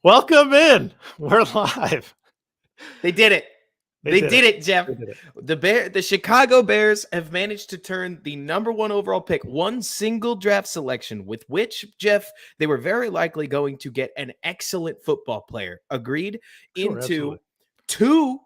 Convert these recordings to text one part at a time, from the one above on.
Welcome in. We're live. They did it. They did it, Jeff. They did it. The Chicago Bears have managed to turn the number one overall pick, one single draft selection, with which, Jeff, they were very likely going to get an excellent football player. Agreed? Sure, into absolutely. two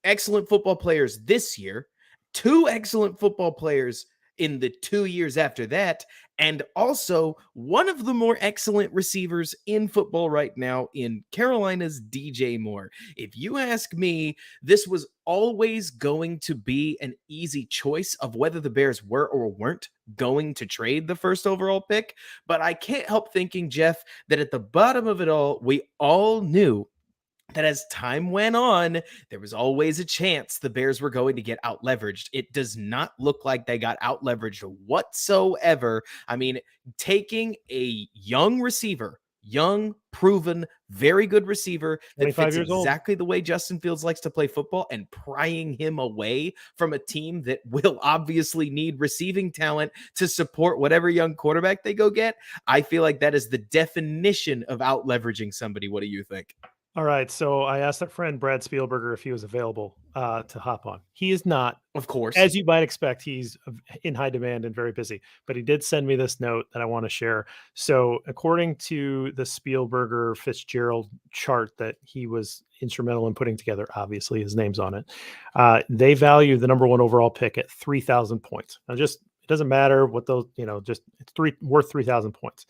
excellent football players this year, two excellent football players in the 2 years after that, and also one of the more excellent receivers in football right now in Carolina's DJ Moore. If you ask me, this was always going to be an easy choice of whether the Bears were or weren't going to trade the first overall pick. But I can't help thinking, Jeff, that at the bottom of it all, we all knew that as time went on, there was always a chance the Bears were going to get out leveraged. It does not look like they got out leveraged whatsoever. I mean, taking a young receiver, young, proven, very good receiver that 25 fits years old. exactly the way Justin Fields likes to play football and prying him away from a team that will obviously need receiving talent to support whatever young quarterback they go get. I feel like that is the definition of out leveraging somebody. What do you think? All right. So I asked our friend Brad Spielberger if he was available to hop on. He is not. Of course. As you might expect, he's in high demand and very busy. But he did send me this note that I want to share. So according to the Spielberger Fitzgerald chart that he was instrumental in putting together, obviously his name's on it, they value the number one overall pick at 3,000 points. Now, just it doesn't matter what those, just it's worth 3,000 points.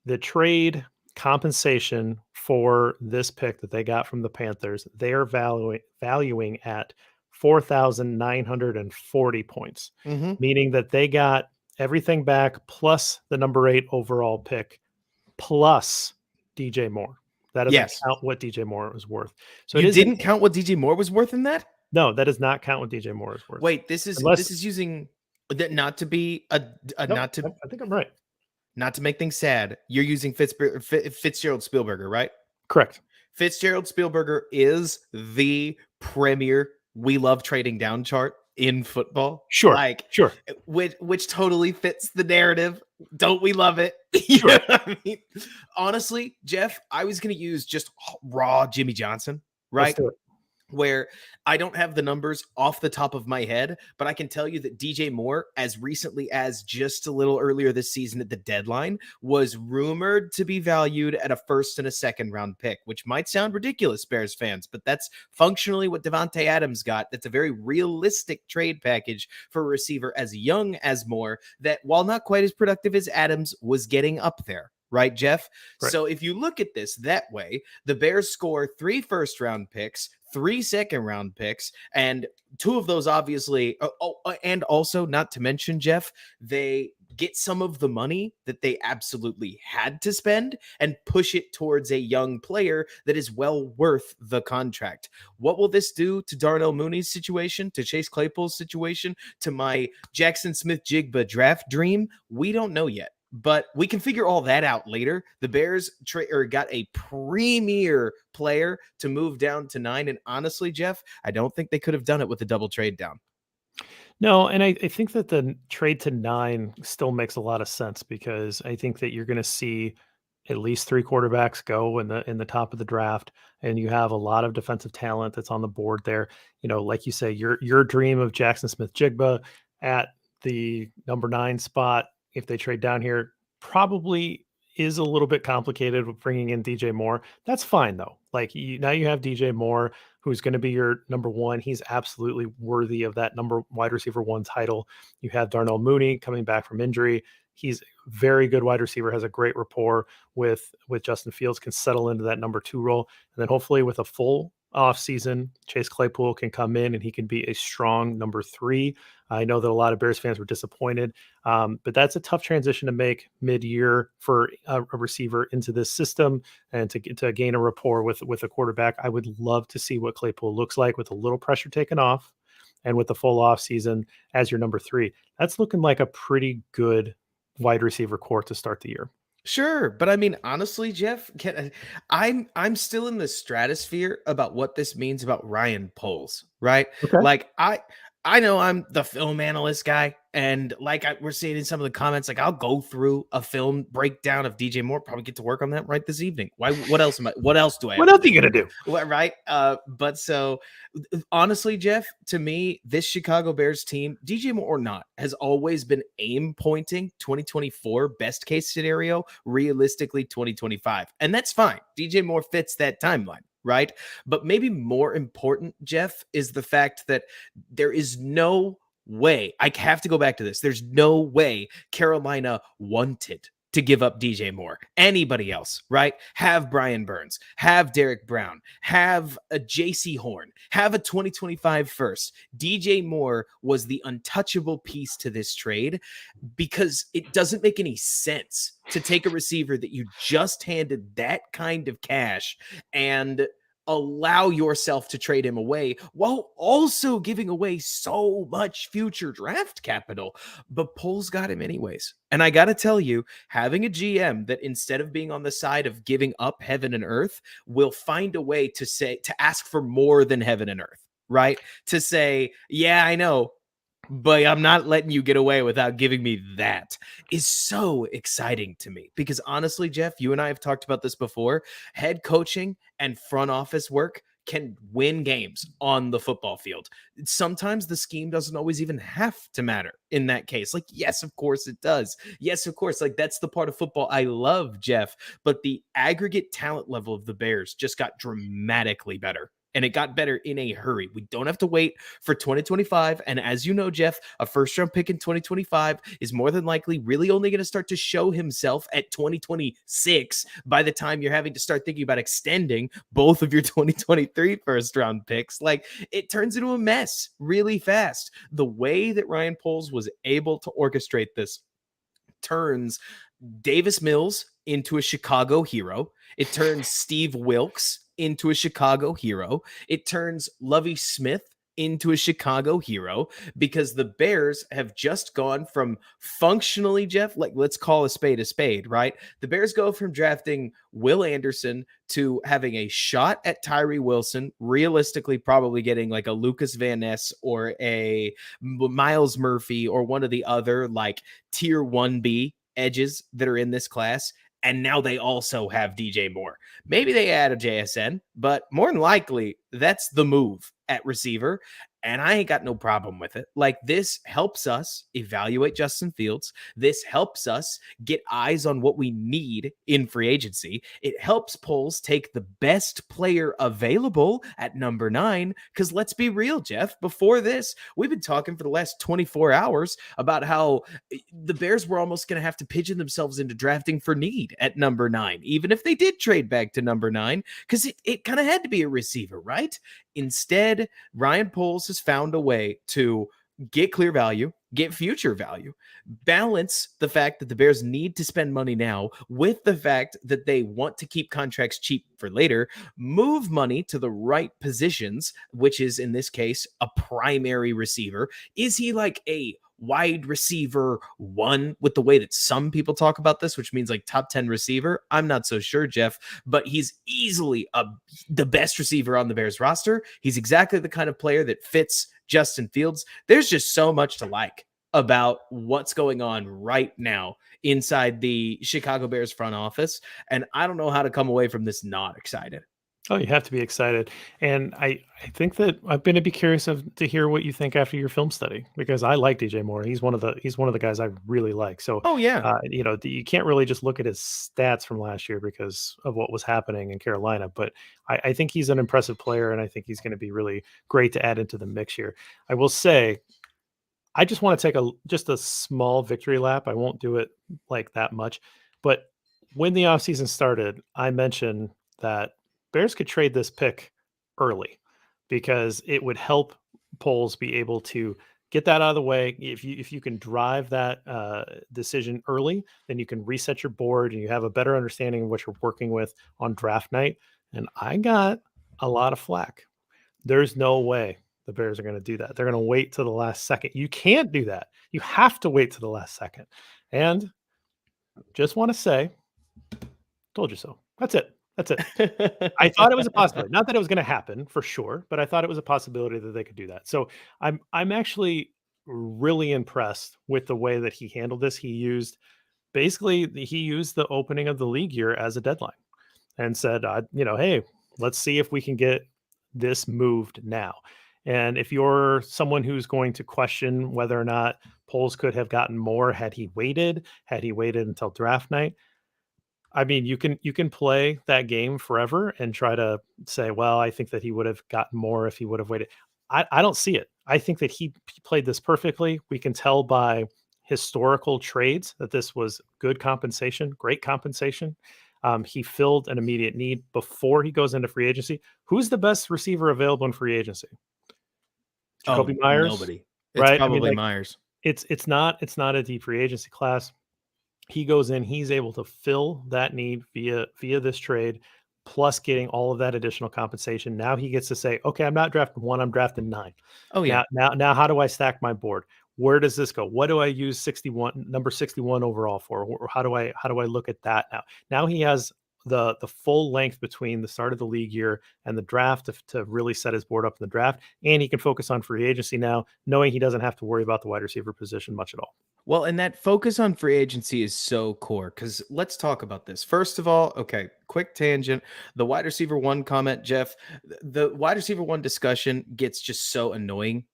The trade compensation for this pick that they got from the Panthers, they are valuing at 4,940 points, meaning that they got everything back plus the number 8 overall pick plus DJ Moore. That doesn't count what DJ Moore was worth. So you didn't count what DJ Moore was worth in that? No, that does not count what DJ Moore is worth. Wait, this is using that not to be I think I'm right. Not to make things sad, you're using Fitzgerald Spielberger, right? Correct. Fitzgerald Spielberger is the premier we love trading down chart in football. Sure. Sure. Which totally fits the narrative. Don't we love it? Sure. I mean, honestly, Jeff, I was going to use just raw Jimmy Johnson, right? Let's do it. Where I don't have the numbers off the top of my head, but I can tell you that DJ Moore, as recently as just a little earlier this season at the deadline, was rumored to be valued at a first and a second round pick, which might sound ridiculous, Bears fans, but that's functionally what Devontae Adams got. That's a very realistic trade package for a receiver as young as Moore that, while not quite as productive as Adams, was getting up there. Right, Jeff? Right. So if you look at this that way, the Bears score 3 first-round picks, 3 second-round picks, and 2 of those obviously, and also, not to mention, Jeff, they get some of the money that they absolutely had to spend and push it towards a young player that is well worth the contract. What will this do to Darnell Mooney's situation, to Chase Claypool's situation, to my Jackson Smith-Jigba draft dream? We don't know yet. But we can figure all that out later. The Bears got a premier player to move down to 9. And honestly, Jeff, I don't think they could have done it with a double trade down. No, and I think that the trade to 9 still makes a lot of sense because I think that you're going to see at least 3 quarterbacks go in the top of the draft, and you have a lot of defensive talent that's on the board there. Like you say, your dream of Jackson Smith-Jigba at the number 9 spot, if they trade down here, probably is a little bit complicated with bringing in DJ Moore. That's fine though. Like now you have DJ Moore, who's going to be your number 1. He's absolutely worthy of that wide receiver 1 title. You have Darnell Mooney coming back from injury. He's a very good wide receiver, has a great rapport with Justin Fields, can settle into that number 2 role. And then hopefully with a full off season, Chase Claypool can come in and he can be a strong number 3. I know that a lot of Bears fans were disappointed, but that's a tough transition to make mid-year for a receiver into this system and to gain a rapport with a quarterback. I would love to see what Claypool looks like with a little pressure taken off and with the full off season as your number 3. That's looking like a pretty good wide receiver core to start the year. Sure, but I mean, honestly, Jeff, I'm still in the stratosphere about what this means about Ryan Poles, right? Okay. Like I know I'm the film analyst guy, And like we're seeing in some of the comments, like I'll go through a film breakdown of DJ Moore, probably get to work on that right this evening. Why? What else do I have What to else are do? you gonna do? Right. But so honestly, Jeff, to me, this Chicago Bears team, DJ Moore or not, has always been aim pointing 2024 best case scenario, realistically 2025. And that's fine. DJ Moore fits that timeline, right? But maybe more important, Jeff, is the fact that there is no way. I have to go back to this. There's no way Carolina wanted to give up DJ Moore. Anybody else, right? Have Brian Burns, have Derek Brown, have a JC Horn, have a 2025 first. DJ Moore was the untouchable piece to this trade because it doesn't make any sense to take a receiver that you just handed that kind of cash and allow yourself to trade him away while also giving away so much future draft capital. But Poles got him anyways. And I got to tell you, having a GM that instead of being on the side of giving up heaven and earth, will find a way to ask for more than heaven and earth, right? To say, yeah, I know, but I'm not letting you get away without giving me that, is so exciting to me. Because honestly, Jeff, you and I have talked about this before. Head coaching and front office work can win games on the football field. Sometimes the scheme doesn't always even have to matter in that case. Like, yes, of course it does. Yes, of course. Like, that's the part of football I love, Jeff. But the aggregate talent level of the Bears just got dramatically better. And it got better in a hurry. We don't have to wait for 2025. And as you know, Jeff, a first round pick in 2025 is more than likely really only going to start to show himself at 2026 by the time you're having to start thinking about extending both of your 2023 first round picks. Like, it turns into a mess really fast. The way that Ryan Poles was able to orchestrate this turns Davis Mills into a Chicago hero. It turns Steve Wilkes into a Chicago hero. It turns Lovie Smith into a Chicago hero because the Bears have just gone from functionally, Jeff, like let's call a spade, right? The Bears go from drafting Will Anderson to having a shot at Tyree Wilson, realistically probably getting like a Lucas Van Ness or a Miles Murphy or one of the other like tier 1B edges that are in this class. And now they also have DJ Moore. Maybe they add a JSN, but more than likely, that's the move at receiver. And I ain't got no problem with it. Like, this helps us evaluate Justin Fields. This helps us get eyes on what we need in free agency. It helps Poles take the best player available at number 9. Because let's be real, Jeff, before this, we've been talking for the last 24 hours about how the Bears were almost going to have to pigeon themselves into drafting for need at number 9, even if they did trade back to number 9, because it kind of had to be a receiver, right? Instead, Ryan Poles has found a way to get clear value, get future value, balance the fact that the Bears need to spend money now with the fact that they want to keep contracts cheap for later, move money to the right positions, which is in this case a primary receiver. Is he like a wide receiver 1 with the way that some people talk about this, which means like top 10 receiver? I'm not so sure, Jeff, but he's easily the best receiver on the Bears roster. He's exactly the kind of player that fits Justin Fields. There's just so much to like about what's going on right now inside the Chicago Bears front office. And I don't know how to come away from this not excited. Oh, you have to be excited. And I think that I'm going to be curious to hear what you think after your film study, because I like DJ Moore. He's one of the guys I really like. So, Oh, yeah. you can't really just look at his stats from last year because of what was happening in Carolina. But I think he's an impressive player, and I think he's going to be really great to add into the mix here. I will say, I just want to take just a small victory lap. I won't do it like that much, but when the offseason started, I mentioned that Bears could trade this pick early because it would help Poles be able to get that out of the way. If you can drive that decision early, then you can reset your board and you have a better understanding of what you're working with on draft night. And I got a lot of flack. There's no way the Bears are going to do that. They're going to wait till the last second. You can't do that. You have to wait to the last second. And just want to say, told you so. That's it. That's it. I thought it was a possibility. Not that it was going to happen for sure, but I thought it was a possibility that they could do that. So I'm actually really impressed with the way that he handled this. He used the opening of the league year as a deadline and said, hey, let's see if we can get this moved now. And if you're someone who's going to question whether or not Poles could have gotten more had he waited until draft night, I mean, you can play that game forever and try to say, well, I think that he would have gotten more if he would have waited. I don't see it. I think that he played this perfectly. We can tell by historical trades that this was good compensation, great compensation. He filled an immediate need before he goes into free agency. Who's the best receiver available in free agency? Jacoby Oh, Myers, nobody. It's right? I mean, probably like Myers. it's not a deep free agency class. He goes in, he's able to fill that need via this trade, plus getting all of that additional compensation. Now he gets to say, okay, I'm not drafting one, I'm drafting 9. Oh yeah. Now, how do I stack my board? Where does this go? What do I use number 61 overall for? Or how do I look at that now? Now he has the full length between the start of the league year and the draft to really set his board up in the draft, and he can focus on free agency now, knowing he doesn't have to worry about the wide receiver position much at all. Well, and that focus on free agency is so core because let's talk about this. First of all, okay, quick tangent. The wide receiver one comment, Jeff, the wide receiver one discussion gets just so annoying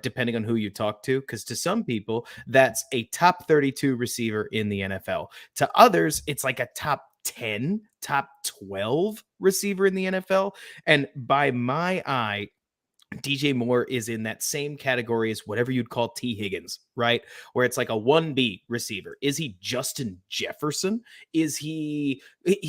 depending on who you talk to. Because to some people, that's a top 32 receiver in the NFL. To others, it's like a top 10, top 12 receiver in the NFL. And by my eye, DJ Moore is in that same category as whatever you'd call T. Higgins, right? Where it's like a 1B receiver. Is he Justin Jefferson? Is he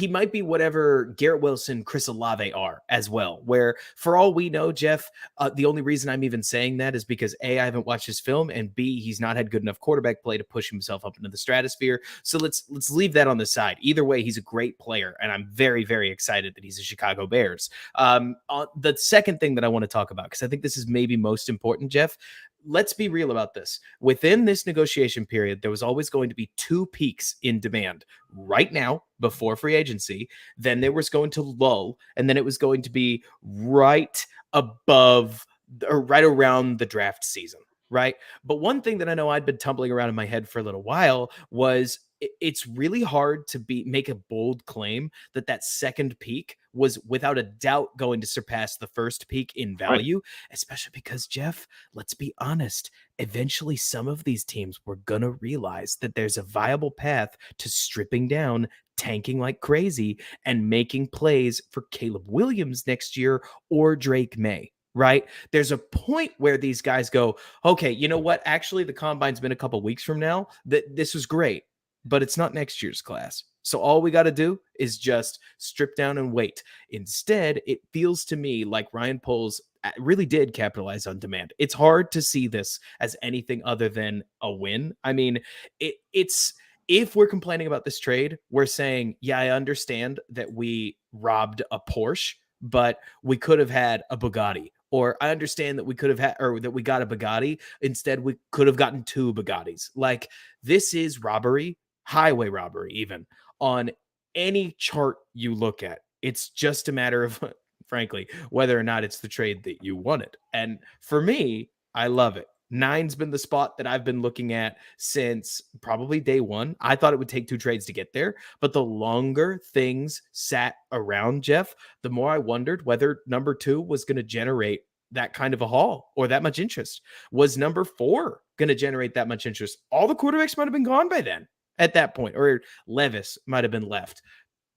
might be whatever Garrett Wilson, Chris Olave are as well, where for all we know, Jeff, the only reason I'm even saying that is because A, I haven't watched his film, and B, he's not had good enough quarterback play to push himself up into the stratosphere. So let's leave that on the side. Either way, he's a great player, and I'm very, very excited that he's a Chicago Bears. The second thing that I want to talk about, because I think this is maybe most important, Jeff, let's be real about this. Within this negotiation period, there was always going to be 2 peaks in demand. Right now, before free agency, then there was going to lull, and then it was going to be right above or right around the draft season, right? But one thing that I know I'd been tumbling around in my head for a little while was it's really hard to make a bold claim that second peak was without a doubt going to surpass the first peak in Right. value, especially because, Jeff, let's be honest, eventually some of these teams were going to realize that there's a viable path to stripping down, tanking like crazy, and making plays for Caleb Williams next year or Drake May. Right? There's a point where these guys go, okay, you know what? Actually, the combine's been a couple weeks from now. That this was great, but it's not next year's class. So all we got to do is just strip down and wait. Instead, it feels to me like Ryan Poles really did capitalize on demand. It's hard to see this as anything other than a win. I mean, it's if we're complaining about this trade, we're saying, yeah, I understand that we robbed a Porsche, but we could have had a Bugatti. Or I understand that we could have had, or that we got a Bugatti. Instead, we could have gotten 2 Bugattis. Like, this is robbery, highway robbery, even on any chart you look at. It's just a matter of, frankly, whether or not it's the trade that you wanted. And for me, I love it. 9's been the spot that I've been looking at since probably day one. I thought it would take 2 trades to get there, but the longer things sat around, Jeff, the more I wondered whether number 2 was going to generate that kind of a haul or that much interest. Was number 4 going to generate that much interest? All the quarterbacks might have been gone by then at that point, or Levis might have been left.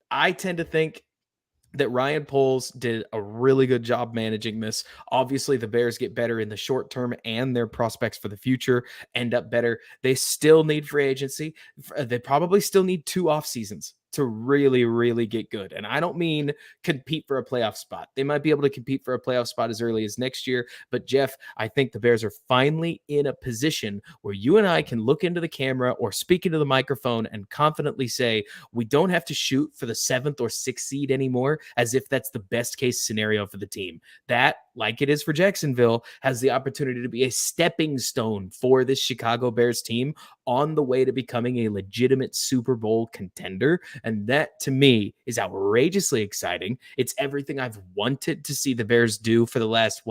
I tend to think that Ryan Poles did a really good job managing this. Obviously, the Bears get better in the short term, and their prospects for the future end up better. They still need free agency. They probably still need 2 off seasons to really, really get good. And I don't mean compete for a playoff spot. They might be able to compete for a playoff spot as early as next year. But Jeff, I think the Bears are finally in a position where you and I can look into the camera or speak into the microphone and confidently say, we don't have to shoot for the 7th or 6th seed anymore, as if that's the best case scenario for the team. That, like it is for Jacksonville, has the opportunity to be a stepping stone for this Chicago Bears team on the way to becoming a legitimate Super Bowl contender. And that, to me, is outrageously exciting. It's everything I've wanted to see the Bears do for the last,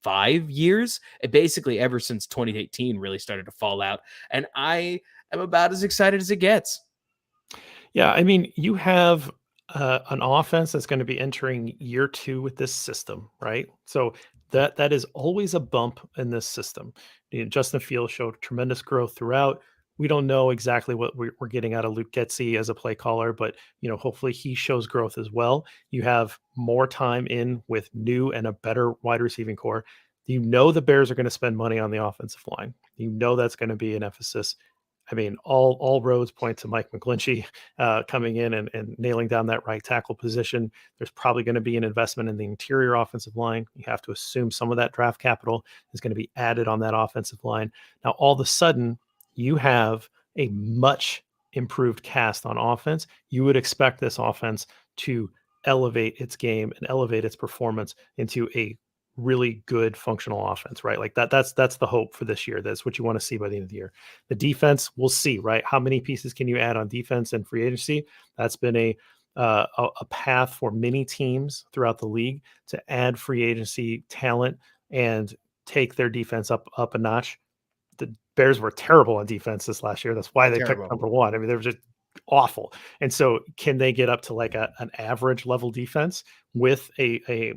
5 years. And basically, ever since 2018 really started to fall out. And I am about as excited as it gets. Yeah, I mean, you have an offense that's going to be entering year 2 with this system, right? So that is always a bump in this system. Justin Fields showed tremendous growth throughout. We don't know exactly what we're getting out of Luke Getzey as a play caller, but hopefully he shows growth as well. You have more time in with new and a better wide receiving core. The Bears are going to spend money on the offensive line. That's going to be an emphasis. I mean, all roads point to Mike McGlinchey coming in and nailing down that right tackle position. There's probably going to be an investment in the interior offensive line. You have to assume some of that draft capital is going to be added on that offensive line. Now, all of a sudden, you have a much improved cast on offense. You would expect this offense to elevate its game and elevate its performance into a really good functional offense, right? Like that's the hope for this year. That's what you want to see by the end of the year. The defense, we'll see, right? How many pieces can you add on defense and free agency? That's been a path for many teams throughout the league to add free agency talent and take their defense up a notch. The Bears were terrible on defense this last year. That's why they picked Terrible. number one. I mean, they were just awful. And so, can they get up to like an average level defense with a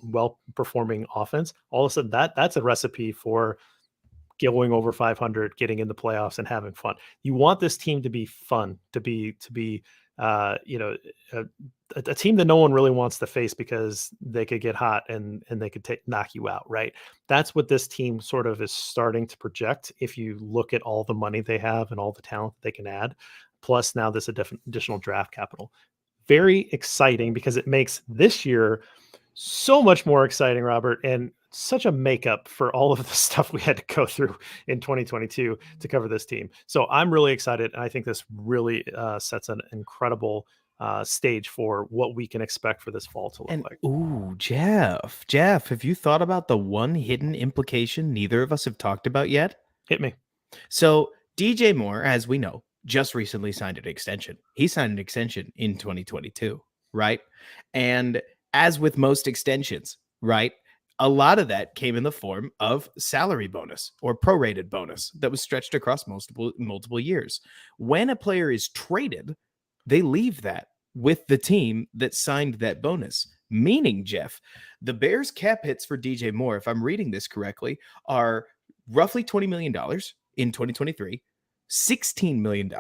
well performing offense? All of a sudden, that's a recipe for going over 500, getting in the playoffs, and having fun. You want this team to be fun, to be uh, you know a, a team that no one really wants to face because they could get hot and they could knock you out, right? That's what this team sort of is starting to project. If you look at all the money they have and all the talent they can add, plus now this additional draft capital, very exciting because it makes this year so much more exciting, Robert, and such a makeup for all of the stuff we had to go through in 2022 to cover this team. So I'm really excited. And I think this really sets an incredible stage for what we can expect for this fall to look And like. ooh, Jeff, have you thought about the one hidden implication neither of us have talked about yet? Hit me. So DJ Moore, as we know, just recently signed an extension. He signed an extension in 2022, right? And as with most extensions, right? A lot of that came in the form of salary bonus or prorated bonus that was stretched across multiple years. When a player is traded, they leave that with the team that signed that bonus. Meaning, Jeff, the Bears cap hits for DJ Moore, if I'm reading this correctly, are roughly $20 million in 2023, $16 million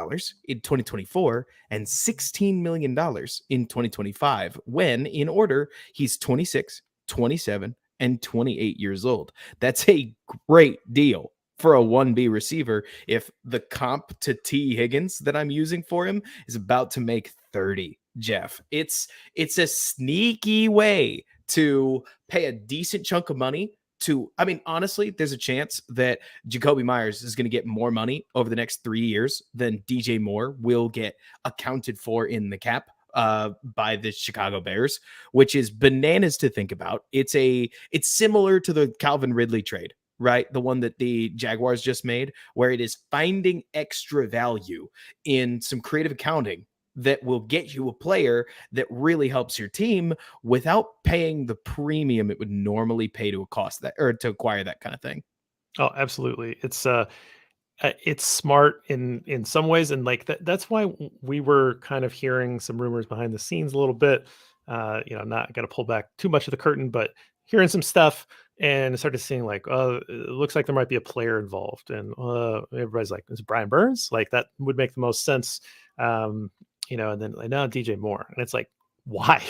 in 2024, and $16 million in 2025, when in order, he's 26, 27, and 28 years old. That's a great deal for a 1B receiver if the comp to T Higgins that I'm using for him is about to make 30. Jeff, it's a sneaky way to pay a decent chunk of money to, I mean, honestly, there's a chance that Jacoby Myers is going to get more money over the next 3 years than DJ Moore will get accounted for in the cap by the Chicago Bears, which is bananas to think about. It's similar to the Calvin Ridley trade, right? The one that the Jaguars just made, where it is finding extra value in some creative accounting that will get you a player that really helps your team without paying the premium it would normally pay to to acquire that kind of thing. Oh, absolutely. It's smart in some ways, and like that's why we were kind of hearing some rumors behind the scenes a little bit. Not going to pull back too much of the curtain, but hearing some stuff and started seeing like, oh, it looks like there might be a player involved, and everybody's like, is it Brian Burns? Like that would make the most sense. And then like, no, DJ Moore, and it's like, why?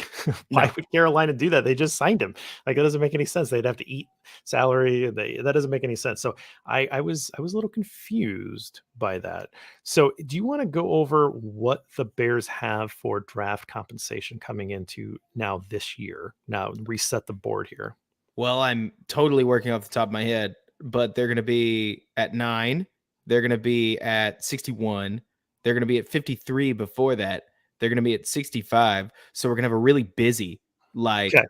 Why No. would Carolina do that? They just signed him. Like that doesn't make any sense. They'd have to eat salary, and that doesn't make any sense. So I was a little confused by that. So do you want to go over what the Bears have for draft compensation coming into now this year? Now reset the board here. Well, I'm totally working off the top of my head, but they're going to be at 9. They're going to be at 61. They're going to be at 53 before that. They're going to be at 65. So we're going to have a really busy, like, Okay.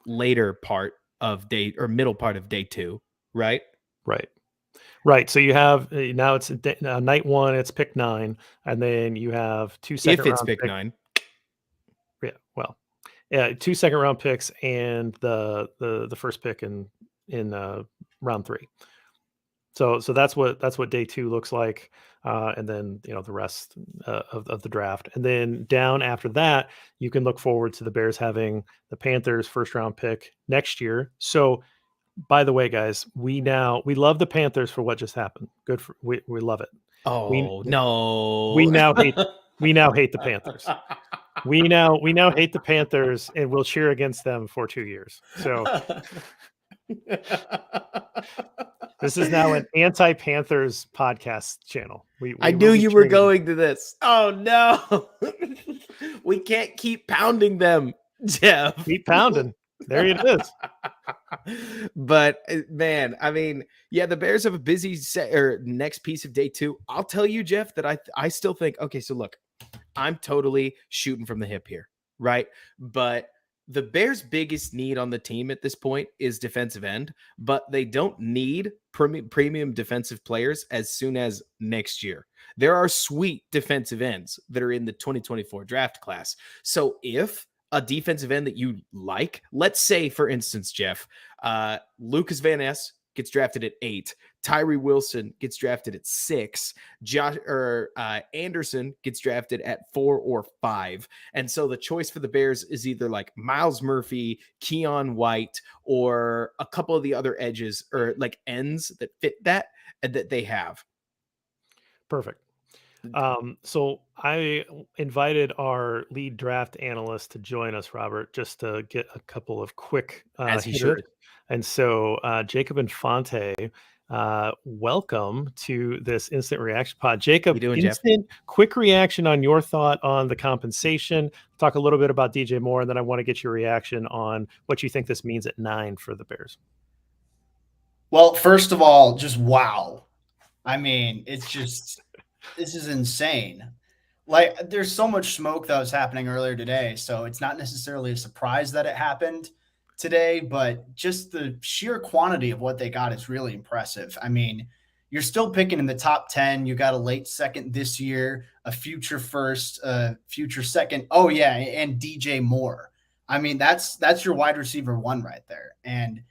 later part of day or middle part of day 2, right? Right. Right. So you have now it's night one, it's pick 9, and then you have two If second it's round pick picks. 9. Yeah. Well, yeah, 2 second round picks and the first pick in in round 3. So that's what day 2 looks like, and then the rest of the draft, and then down after that, you can look forward to the Bears having the Panthers first round pick next year. So, by the way, guys, we love the Panthers for what just happened. Good for we love it. We Oh no. we now hate the Panthers. We now hate the Panthers, and we'll cheer against them for 2 years. So this is now an anti-Panthers podcast channel. I knew you were going to this. Oh no. We can't keep pounding them, Jeff. Keep pounding. There it is. But man, I mean, yeah, the Bears have a busy next piece of day 2. I'll tell you, Jeff, that I still think, okay, so look, I'm totally shooting from the hip here, right? But the Bears' biggest need on the team at this point is defensive end, but they don't need premium defensive players as soon as next year. There are sweet defensive ends that are in the 2024 draft class. So if a defensive end that you like, let's say, for instance, Jeff, Lucas Van Ness gets drafted at 8. Tyree Wilson gets drafted at 6. Anderson gets drafted at 4 or 5. And so the choice for the Bears is either like Miles Murphy, Keon White, or a couple of the other edges or like ends that fit that and that they have. Perfect. So I invited our lead draft analyst to join us, Robert, just to get a couple of quick As he hitters. should. And so Jacob Infante, welcome to this instant reaction pod. Jacob, How you doing, instant quick reaction on your thought on the compensation. Talk a little bit about DJ Moore, and then I want to get your reaction on what you think this means at 9 for the Bears. Well, first of all, just wow. I mean, it's just this is insane. Like, there's so much smoke that was happening earlier today, so it's not necessarily a surprise that it happened today, but just the sheer quantity of what they got is really impressive. I mean, you're still picking in the top 10. You got a late second this year, a future first, future second. Oh yeah, and DJ Moore. I mean, that's your wide receiver 1 right there. And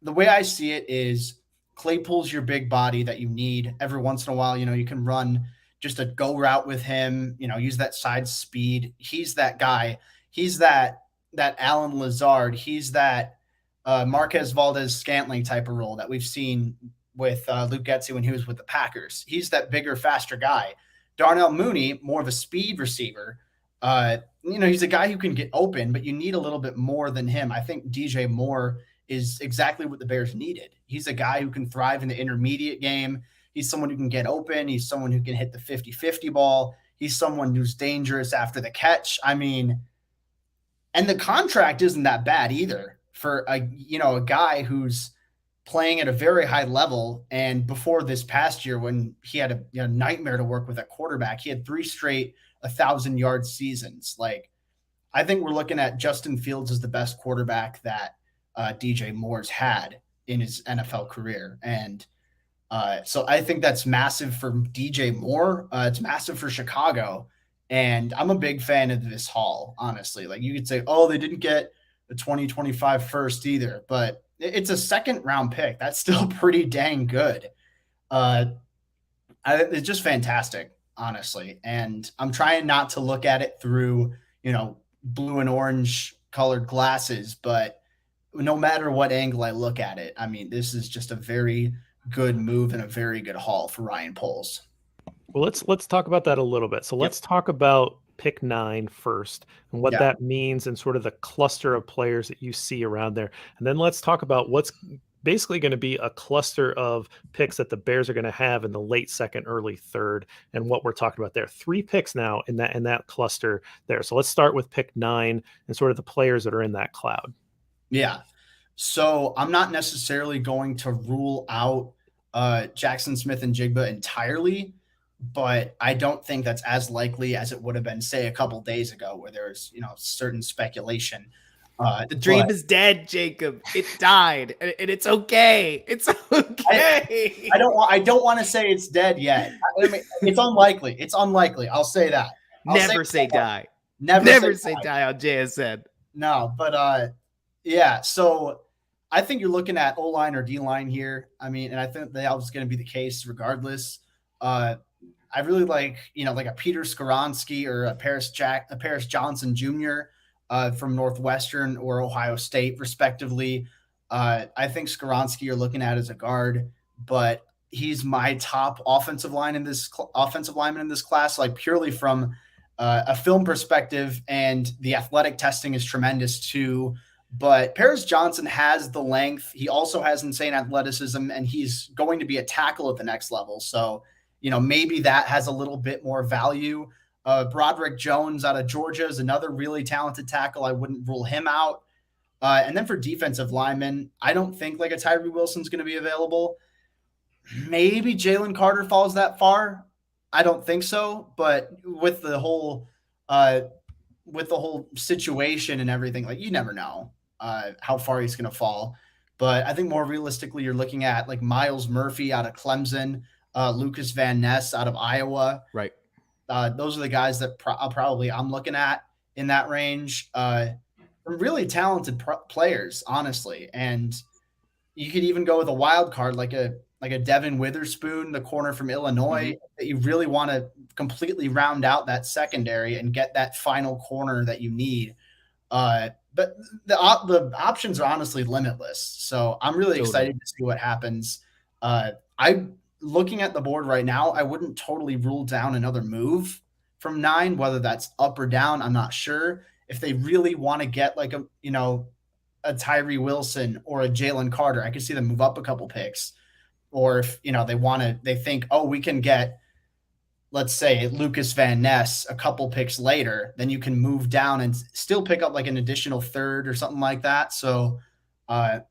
the way I see it is Claypool's your big body that you need every once in a while. You can run just a go route with him, use that side speed. He's that guy. He's that Alan Lazard. He's that Marquez Valdez-Scantling type of role that we've seen with Luke Getsy when he was with the Packers. He's that bigger, faster guy. Darnell Mooney, more of a speed receiver. He's a guy who can get open, but you need a little bit more than him. I think DJ Moore is exactly what the Bears needed. He's a guy who can thrive in the intermediate game. He's someone who can get open. He's someone who can hit the 50-50 ball. He's someone who's dangerous after the catch. I mean, and the contract isn't that bad either for a guy who's playing at a very high level. And before this past year, when he had a nightmare to work with at quarterback, he had 3 straight 1,000-yard seasons. Like, I think we're looking at Justin Fields as the best quarterback that DJ Moore's had in his NFL career. And so I think that's massive for DJ Moore. It's massive for Chicago. And I'm a big fan of this haul, honestly. Like, you could say, oh, they didn't get the 2025 first either, but it's a second-round pick. That's still pretty dang good. It's just fantastic, honestly. And I'm trying not to look at it through, blue and orange colored glasses, but no matter what angle I look at it, I mean, this is just a very good move and a very good haul for Ryan Poles. Well, let's talk about that a little bit. So let's talk about pick 9 first and what that means and sort of the cluster of players that you see around there. And then let's talk about what's basically going to be a cluster of picks that the Bears are going to have in the late second, early third, and what we're talking about there. 3 picks now in that cluster there. So let's start with pick 9 and sort of the players that are in that cloud. Yeah. So I'm not necessarily going to rule out Jackson Smith and Jigba entirely, but I don't think that's as likely as it would have been, say, a couple days ago, where there's certain speculation. The dream is dead, Jacob. It died, and it's okay. It's okay. I don't want to say it's dead yet. I mean, it's unlikely. It's unlikely. I'll say that. Never say die. Never say die on JSN. No, but yeah. So I think you're looking at O-line or D-line here. I mean, and I think that was going to be the case regardless. I really like, like a Peter Skoronski or a Paris Johnson Jr. From Northwestern or Ohio State, respectively. I think Skoronski you're looking at as a guard, but he's my top offensive lineman in this class, like purely from a film perspective, and the athletic testing is tremendous too. But Paris Johnson has the length. He also has insane athleticism, and he's going to be a tackle at the next level. So, maybe that has a little bit more value. Broderick Jones out of Georgia is another really talented tackle. I wouldn't rule him out. And then for defensive linemen, I don't think like a Tyree Wilson's going to be available. Maybe Jalen Carter falls that far. I don't think so. But with the whole situation and everything, like you never know how far he's going to fall. But I think more realistically, you're looking at like Miles Murphy out of Clemson, Lucas Van Ness out of Iowa. Right. Those are the guys that I'm looking at in that range. Really talented players, honestly. And you could even go with a wild card like a Devin Witherspoon, the corner from Illinois, that you really want to completely round out that secondary and get that final corner that you need. But the options are honestly limitless. So I'm really excited to see what happens. I'm looking at the board right now. I wouldn't totally rule down another move from 9, whether that's up or down. I'm not sure. If they really want to get like a Tyree Wilson or a Jalen Carter, I could see them move up a couple picks. Or if, they think, oh, we can get, let's say, Lucas Van Ness a couple picks later, then you can move down and still pick up like an additional third or something like that. So a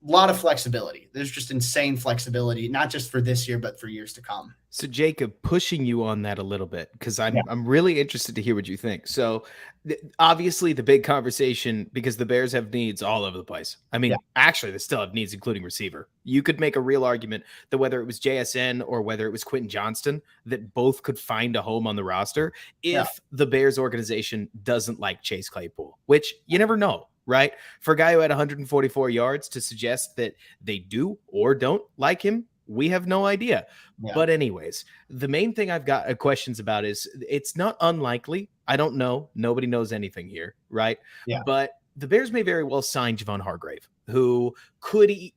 lot of flexibility. There's just insane flexibility, not just for this year, but for years to come. So Jacob, pushing you on that a little bit, because I'm really interested to hear what you think. So obviously the big conversation, because the Bears have needs all over the place. I mean, actually they still have needs, including receiver. You could make a real argument that whether it was JSN or whether it was Quentin Johnston, that both could find a home on the roster if the Bears organization doesn't like Chase Claypool, which you never know. Right? For a guy who had 144 yards, to suggest that they do or don't like him, we have no idea. Yeah. But anyways, the main thing I've got questions about is it's not unlikely. I don't know. Nobody knows anything here, right? Yeah. But the Bears may very well sign Javon Hargrave, who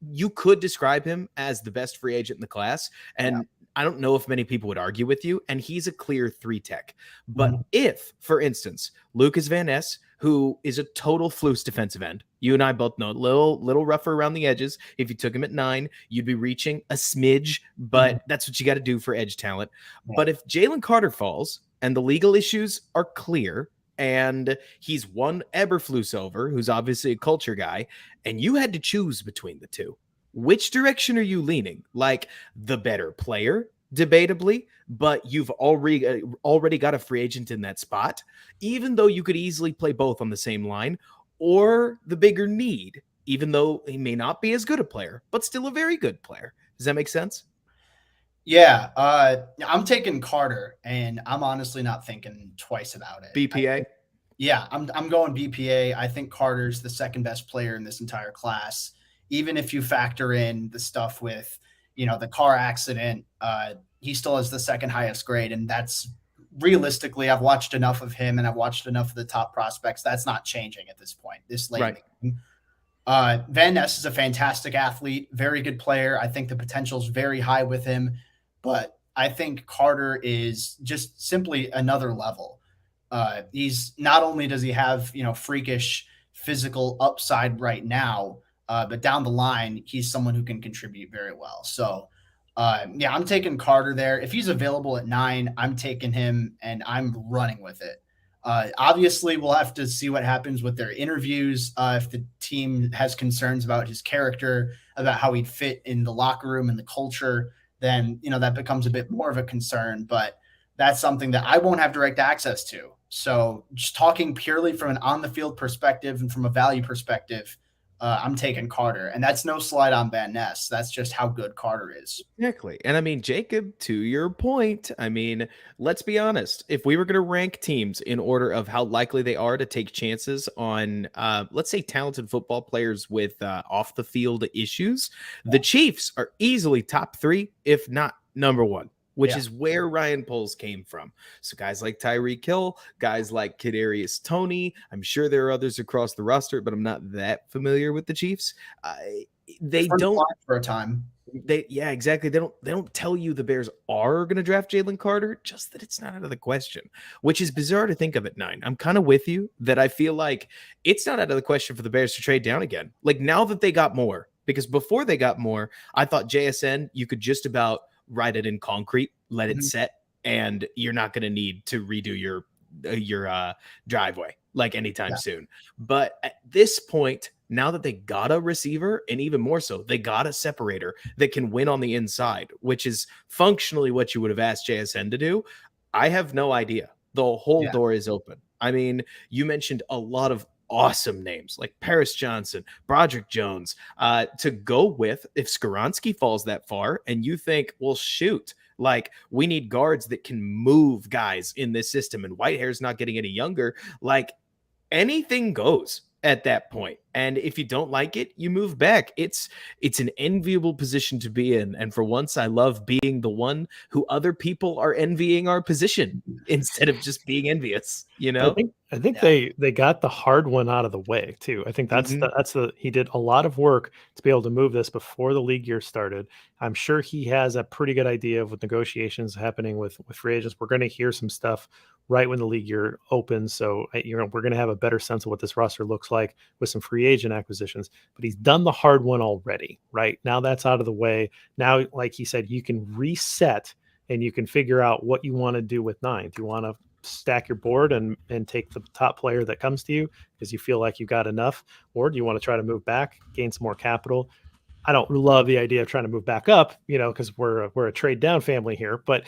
you could describe him as the best free agent in the class. And I don't know if many people would argue with you. And he's a clear 3 tech. But if, for instance, Lucas Van Ness, who is a total flus defensive end, you and I both know, little rougher around the edges. If you took him at 9, you'd be reaching a smidge, but that's what you got to do for edge talent. But if Jalen Carter falls and the legal issues are clear, and he's one Eberflus over, who's obviously a culture guy, and you had to choose between the two, which direction are you leaning? Like the better player, debatably, but you've already got a free agent in that spot, even though you could easily play both on the same line, or the bigger need, even though he may not be as good a player, but still a very good player. Does that make sense? Yeah, I'm taking Carter, and I'm honestly not thinking twice about it. BPA? I'm going BPA. I think Carter's the second best player in this entire class, even if you factor in the stuff with, the car accident. He still has the second highest grade, and that's realistically, I've watched enough of him and I've watched enough of the top prospects. That's not changing at this point, this late. Right. Van Ness is a fantastic athlete, very good player. I think the potential is very high with him, but I think Carter is just simply another level. He's not only does he have, freakish physical upside right now, but down the line, he's someone who can contribute very well. So, I'm taking Carter there. If he's available at 9, I'm taking him and I'm running with it. Obviously, we'll have to see what happens with their interviews. If the team has concerns about his character, about how he'd fit in the locker room and the culture, then, that becomes a bit more of a concern. But that's something that I won't have direct access to. So just talking purely from an on-the-field perspective and from a value perspective, I'm taking Carter. And that's no slide on Van Ness. That's just how good Carter is. Exactly. And I mean, Jacob, to your point, I mean, let's be honest. If we were going to rank teams in order of how likely they are to take chances on, let's say, talented football players with off the field issues, the Chiefs are easily top 3, if not number 1. Which is where Ryan Poles came from. So guys like Tyreek Hill, guys like Kadarius Toney, I'm sure there are others across the roster, but I'm not that familiar with the Chiefs. They don't for a time. Exactly. They don't tell you the Bears are going to draft Jalen Carter, just that it's not out of the question, which is bizarre to think of at 9. I'm kind of with you that I feel like it's not out of the question for the Bears to trade down again. Like now that they got more, because before they got more, I thought JSN, you could just about write it in concrete, let it set, and you're not going to need to redo your driveway like anytime soon. But at this point, now that they got a receiver, and even more so, they got a separator that can win on the inside, which is functionally what you would have asked JSN to do. I have no idea. The whole door is open. I mean, you mentioned a lot of awesome names like Paris Johnson, Broderick Jones, to go with if Skoronski falls that far and you think, well, shoot, like we need guards that can move guys in this system and Whitehair's not getting any younger, like anything goes at that point. And if you don't like it, you move back. It's an enviable position to be in. And for once, I love being the one who other people are envying our position instead of just being envious, you know? I think they got the hard one out of the way too. I think that's he did a lot of work to be able to move this before the league year started. I'm sure he has a pretty good idea of what negotiations happening with free agents. We're going to hear some stuff right when the league year opens. So, we're going to have a better sense of what this roster looks like with some free agent acquisitions, but he's done the hard one already, right? Now that's out of the way. Now, like he said, you can reset and you can figure out what you want to do with 9. Do you want to stack your board and take the top player that comes to you because you feel like you got enough, or do you want to try to move back, gain some more capital? I don't love the idea of trying to move back up, because we're a trade down family here, but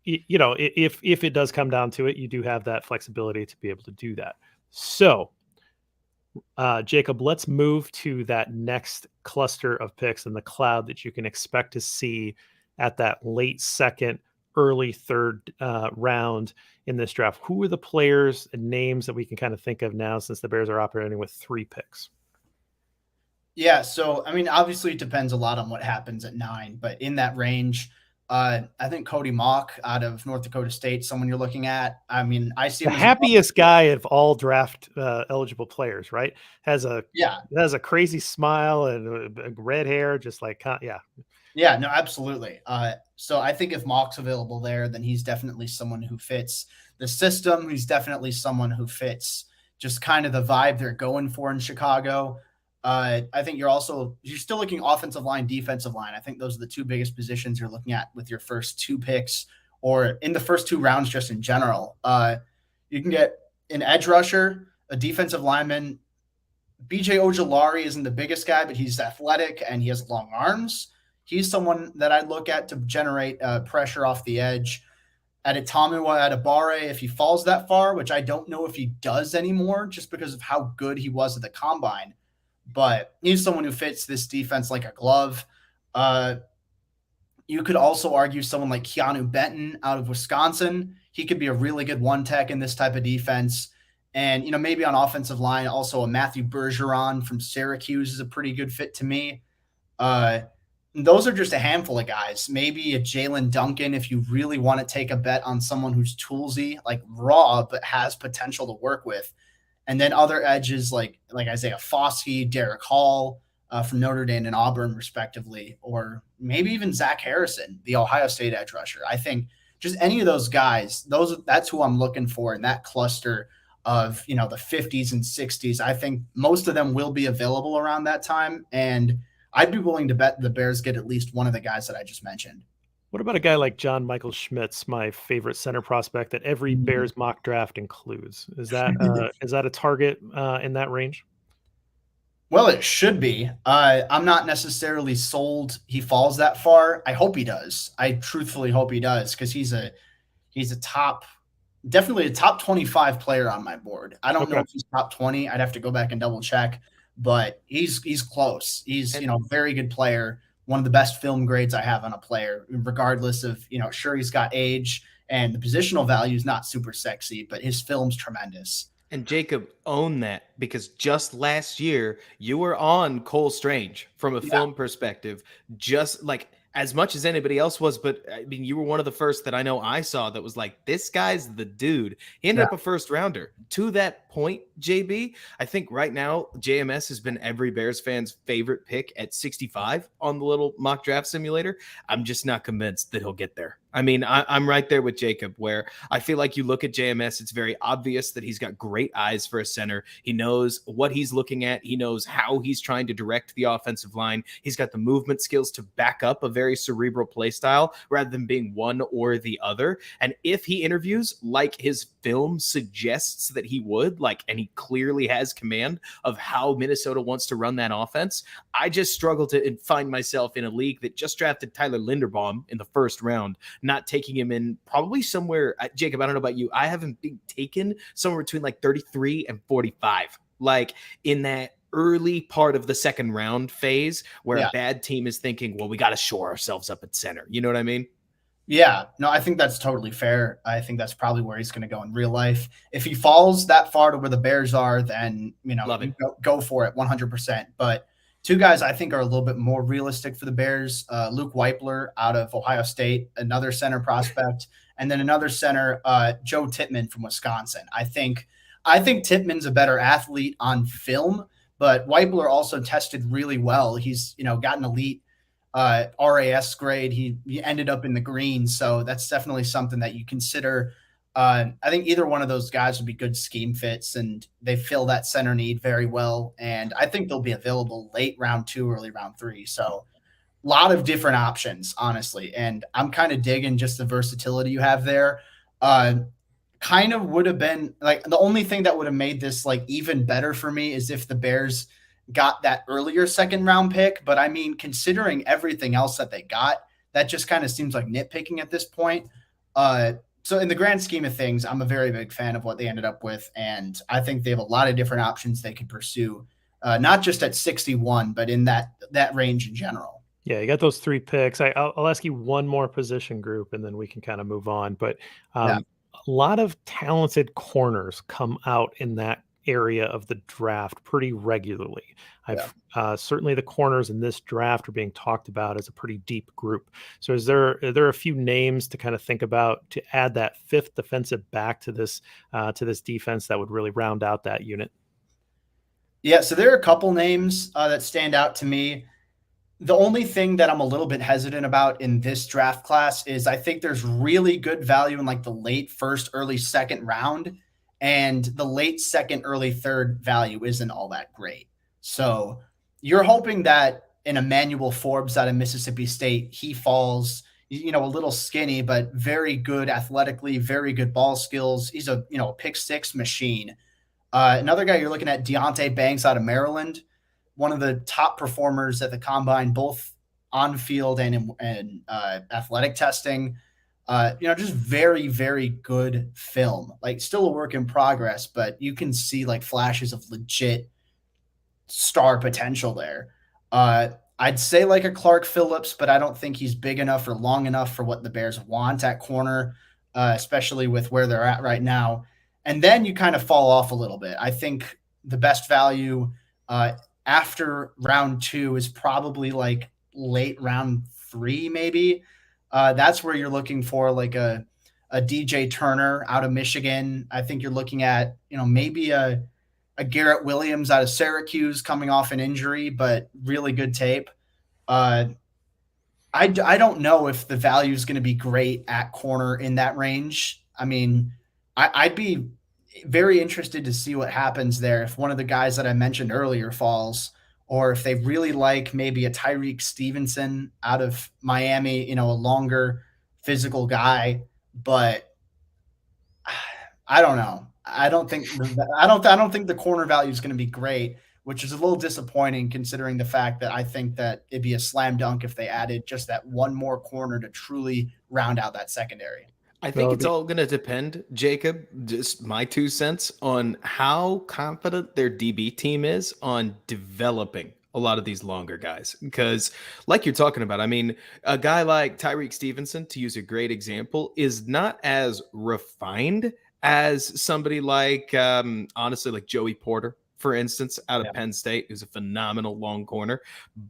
if it does come down to it, you do have that flexibility to be able to do that. So Jacob, let's move to that next cluster of picks in the cloud that you can expect to see at that late second, early third round in this draft. Who are the players and names that we can kind of think of now since the Bears are operating with 3 picks? Yeah, so I mean, obviously it depends a lot on what happens at 9, but in that range, I think Cody Mock out of North Dakota State, someone you're looking at. I mean, I see him the as happiest guy of all draft eligible players, right? Has a crazy smile and red hair, just like Yeah, no, absolutely. So I think if Mock's available there, then he's definitely someone who fits the system. He's definitely someone who fits just kind of the vibe they're going for in Chicago. I think you're still looking offensive line, defensive line. I think those are the 2 biggest positions you're looking at with your first 2 picks or in the first 2 rounds, just in general. You can get an edge rusher, a defensive lineman. BJ Ojolari isn't the biggest guy, but he's athletic and he has long arms. He's someone that I'd look at to generate pressure off the edge. Adetomiwa Adebawore, if he falls that far, which I don't know if he does anymore just because of how good he was at the combine, but he's someone who fits this defense like a glove. You could also argue someone like Keanu Benton out of Wisconsin. He could be a really good one-tech in this type of defense. And, maybe on offensive line, also a Matthew Bergeron from Syracuse is a pretty good fit to me. Those are just a handful of guys. Maybe a Jalen Duncan if you really want to take a bet on someone who's toolsy, like raw, but has potential to work with. And then other edges like Isaiah Foskey, Derek Hall from Notre Dame and Auburn, respectively, or maybe even Zach Harrison, the Ohio State edge rusher. I think just any of those guys, that's who I'm looking for in that cluster of, the 50s and 60s. I think most of them will be available around that time. And I'd be willing to bet the Bears get at least one of the guys that I just mentioned. What about a guy like John Michael Schmitz, my favorite center prospect that every Bears mock draft includes? Is that a target in that range? Well, it should be. I'm not necessarily sold he falls that far. I hope he does. I truthfully hope he does because he's definitely a top 25 player on my board. I don't know if he's top 20. I'd have to go back and double check. but he's close. He's, And very good player, one of the best film grades I have on a player, regardless of, sure, he's got age and the positional value is not super sexy, but his film's tremendous. And Jacob owned that because just last year you were on Cole Strange from a Yeah, film perspective, just like as much as anybody else was. But I mean, you were one of the first that I know I saw that was like, this guy's the dude. He ended yeah, up a first rounder. To that point, JB, I think right now JMS has been every Bears fan's favorite pick at 65 on the little mock draft simulator. I'm just not convinced that he'll get there. I mean, I'm right there with Jacob, where I feel like you look at JMS, it's very obvious that he's got great eyes for a center. He knows what he's looking at. He knows how he's trying to direct the offensive line. He's got the movement skills to back up a very cerebral play style rather than being one or the other. And if he interviews like his film suggests that he would, and he clearly has command of how Minnesota wants to run that offense, I just struggle to find myself in a league that just drafted Tyler Linderbaum in the first round, not taking him in probably somewhere. Jacob, I don't know about you, I haven't been taken somewhere between 33 and 45, in that early part of the second round phase where yeah. a bad team is thinking, well, we got to shore ourselves up at center. You know what I mean? Yeah, no, I think that's totally fair. I think that's probably where he's going to go in real life. If he falls that far to where the Bears are, then, Love it. go for it 100%. But two guys I think are a little bit more realistic for the Bears. Luke Weipler out of Ohio State, another center prospect, and then another center, Joe Tippmann from Wisconsin. I think Tippmann's a better athlete on film, but Weipler also tested really well. He's, got an elite RAS grade. He ended up in the green, so that's definitely something that you consider. I think either one of those guys would be good scheme fits, and they fill that center need very well. And I think they'll be available late round 2, early round 3. So a lot of different options, honestly. And I'm kind of digging just the versatility you have there. Kind of would have been the only thing that would have made this even better for me is if the Bears got that earlier second round pick. But I mean, considering everything else that they got, that just kind of seems like nitpicking at this point. So in the grand scheme of things, I'm a very big fan of what they ended up with. And I think they have a lot of different options they could pursue, not just at 61, but in that range in general. Yeah, you got those 3 picks. I'll ask you one more position group, and then we can kind of move on. But Yeah. a lot of talented corners come out in that area of the draft pretty regularly. Certainly the corners in this draft are being talked about as a pretty deep group. So are there a few names to kind of think about to add that 5th defensive back to this defense that would really round out that unit? Yeah, so there are a couple names that stand out to me. The only thing that I'm a little bit hesitant about in this draft class is I think there's really good value in the late first, early second round, and the late second, early third value isn't all that great. So you're hoping that in Emmanuel Forbes out of Mississippi State, he falls, a little skinny, but very good athletically, very good ball skills. He's a pick six machine. Another guy you're looking at, Deontay Banks out of Maryland, one of the top performers at the combine, both on field and in athletic testing. Just very, very good film. Still a work in progress, but you can see flashes of legit star potential there. I'd say a Clark Phillips, but I don't think he's big enough or long enough for what the Bears want at corner, especially with where they're at right now. And then you kind of fall off a little bit. I think the best value after round 2 is probably late round 3, maybe. That's where you're looking for a DJ Turner out of Michigan. I think you're looking at, maybe a Garrett Williams out of Syracuse coming off an injury, but really good tape. I don't know if the value is going to be great at corner in that range. I mean, I'd be very interested to see what happens there if one of the guys that I mentioned earlier falls, or if they really like maybe a Tyreek Stevenson out of Miami, a longer physical guy. But I don't know. I don't think the corner value is going to be great, which is a little disappointing considering the fact that I think that it'd be a slam dunk if they added just that one more corner to truly round out that secondary. I think it's all going to depend, Jacob, just my 2 cents, on how confident their DB team is on developing a lot of these longer guys. Because, like you're talking about, I mean, a guy like Tyreek Stevenson, to use a great example, is not as refined as somebody like, honestly, like Joey Porter, for instance, out of Penn State, who's a phenomenal long corner.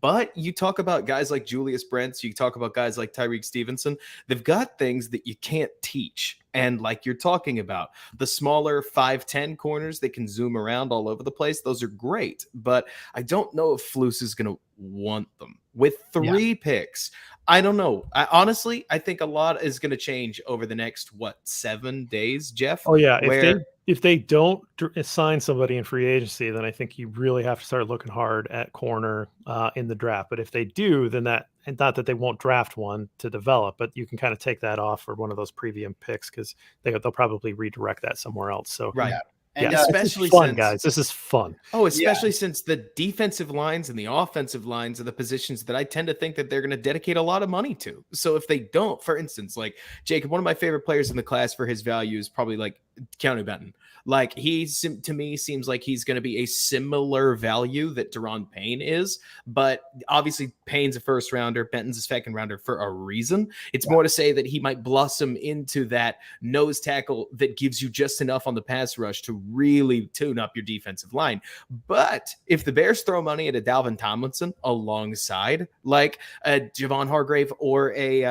But you talk about guys like Julius Brents, you talk about guys like Tyreek Stevenson, they've got things that you can't teach. And like you're talking about, the smaller 5'10 corners, they can zoom around all over the place. Those are great. But I don't know if Flus is going to want them. With 3 picks, I don't know. Honestly, I think a lot is going to change over the next, 7 days, Jeff? Oh, yeah. Where If they don't sign somebody in free agency, then I think you really have to start looking hard at corner in the draft. But if they do, then not that they won't draft one to develop, but you can kind of take that off for one of those premium picks because they'll probably redirect that somewhere else. So right. And especially fun, since, guys. This is fun. Oh, especially since the defensive lines and the offensive lines are the positions that I tend to think that they're going to dedicate a lot of money to. So if they don't, for instance, like Jacob, one of my favorite players in the class for his value is probably like Keanu Benton. Like to me seems like he's going to be a similar value that Deron Payne is, but obviously Payne's a first rounder, Benton's a second rounder for a reason. It's more to say that he might blossom into that nose tackle that gives you just enough on the pass rush to really tune up your defensive line. But if the Bears throw money at a Dalvin Tomlinson alongside like a Javon Hargrave or a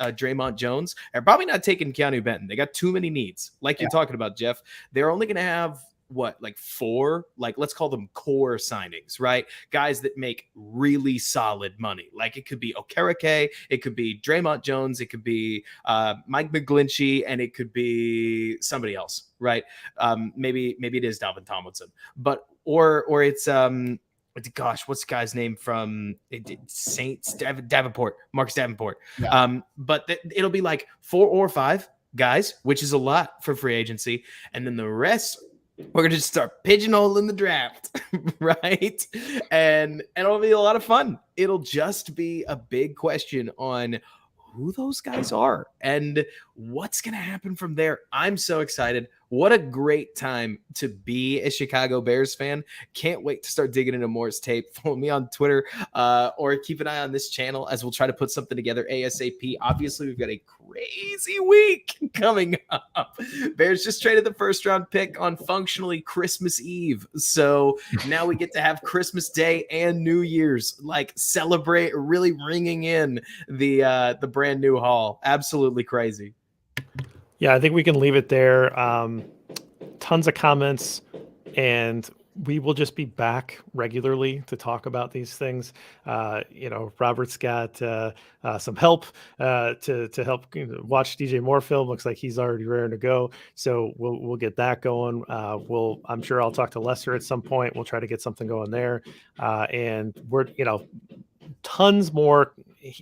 Draymond Jones, they're probably not taking Keanu Benton. They got too many needs. Like you're talking about, Jeff, they're only going to have like 4, like let's call them core signings, right? Guys that make really solid money. Like it could be Okereke, it could be Draymond Jones, it could be Mike McGlinchey, and it could be somebody else, right? Maybe it is Dalvin Tomlinson, but or it's gosh, what's the guy's name from Saints? Davenport, Marcus Davenport. But it'll be like 4 or 5 guys, which is a lot for free agency, and then the rest we're gonna just start pigeonholing the draft, right? And it'll be a lot of fun. It'll just be a big question on who those guys are and what's gonna happen from there. I'm so excited. What a great time to be a Chicago Bears fan. Can't wait to start digging into Moore's tape. Follow me on Twitter or keep an eye on this channel as we'll try to put something together ASAP. Obviously, we've got a crazy week coming up. Bears just traded the first round pick on functionally Christmas Eve. So now we get to have Christmas Day and New Year's, like celebrate, really ringing in the brand new haul. Absolutely crazy. Yeah, I think we can leave it there. Tons of comments, and we will just be back regularly to talk about these things. Robert's got some help to help watch DJ Moore film. Looks like he's already raring to go, so we'll get that going. I'm sure I'll talk to Lester at some point. We'll try to get something going there, and we're tons more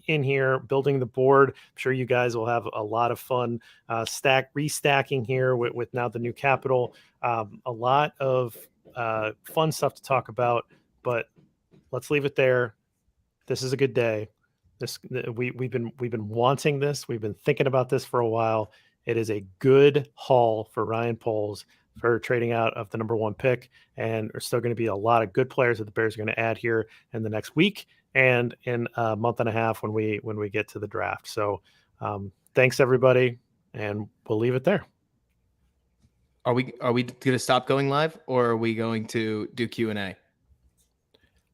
in here building the board. I'm sure you guys will have a lot of fun restacking here with now the new Capitol. A lot of fun stuff to talk about, but let's leave it there. This is a good day. We've been wanting this. We've been thinking about this for a while. It is a good haul for Ryan Poles for trading out of the number 1 pick, and there's still going to be a lot of good players that the Bears are going to add here in the next week and in a month and a half when we get to the draft. So thanks everybody, and we'll leave it there. Are we going to stop going live, or are we going to do Q&A?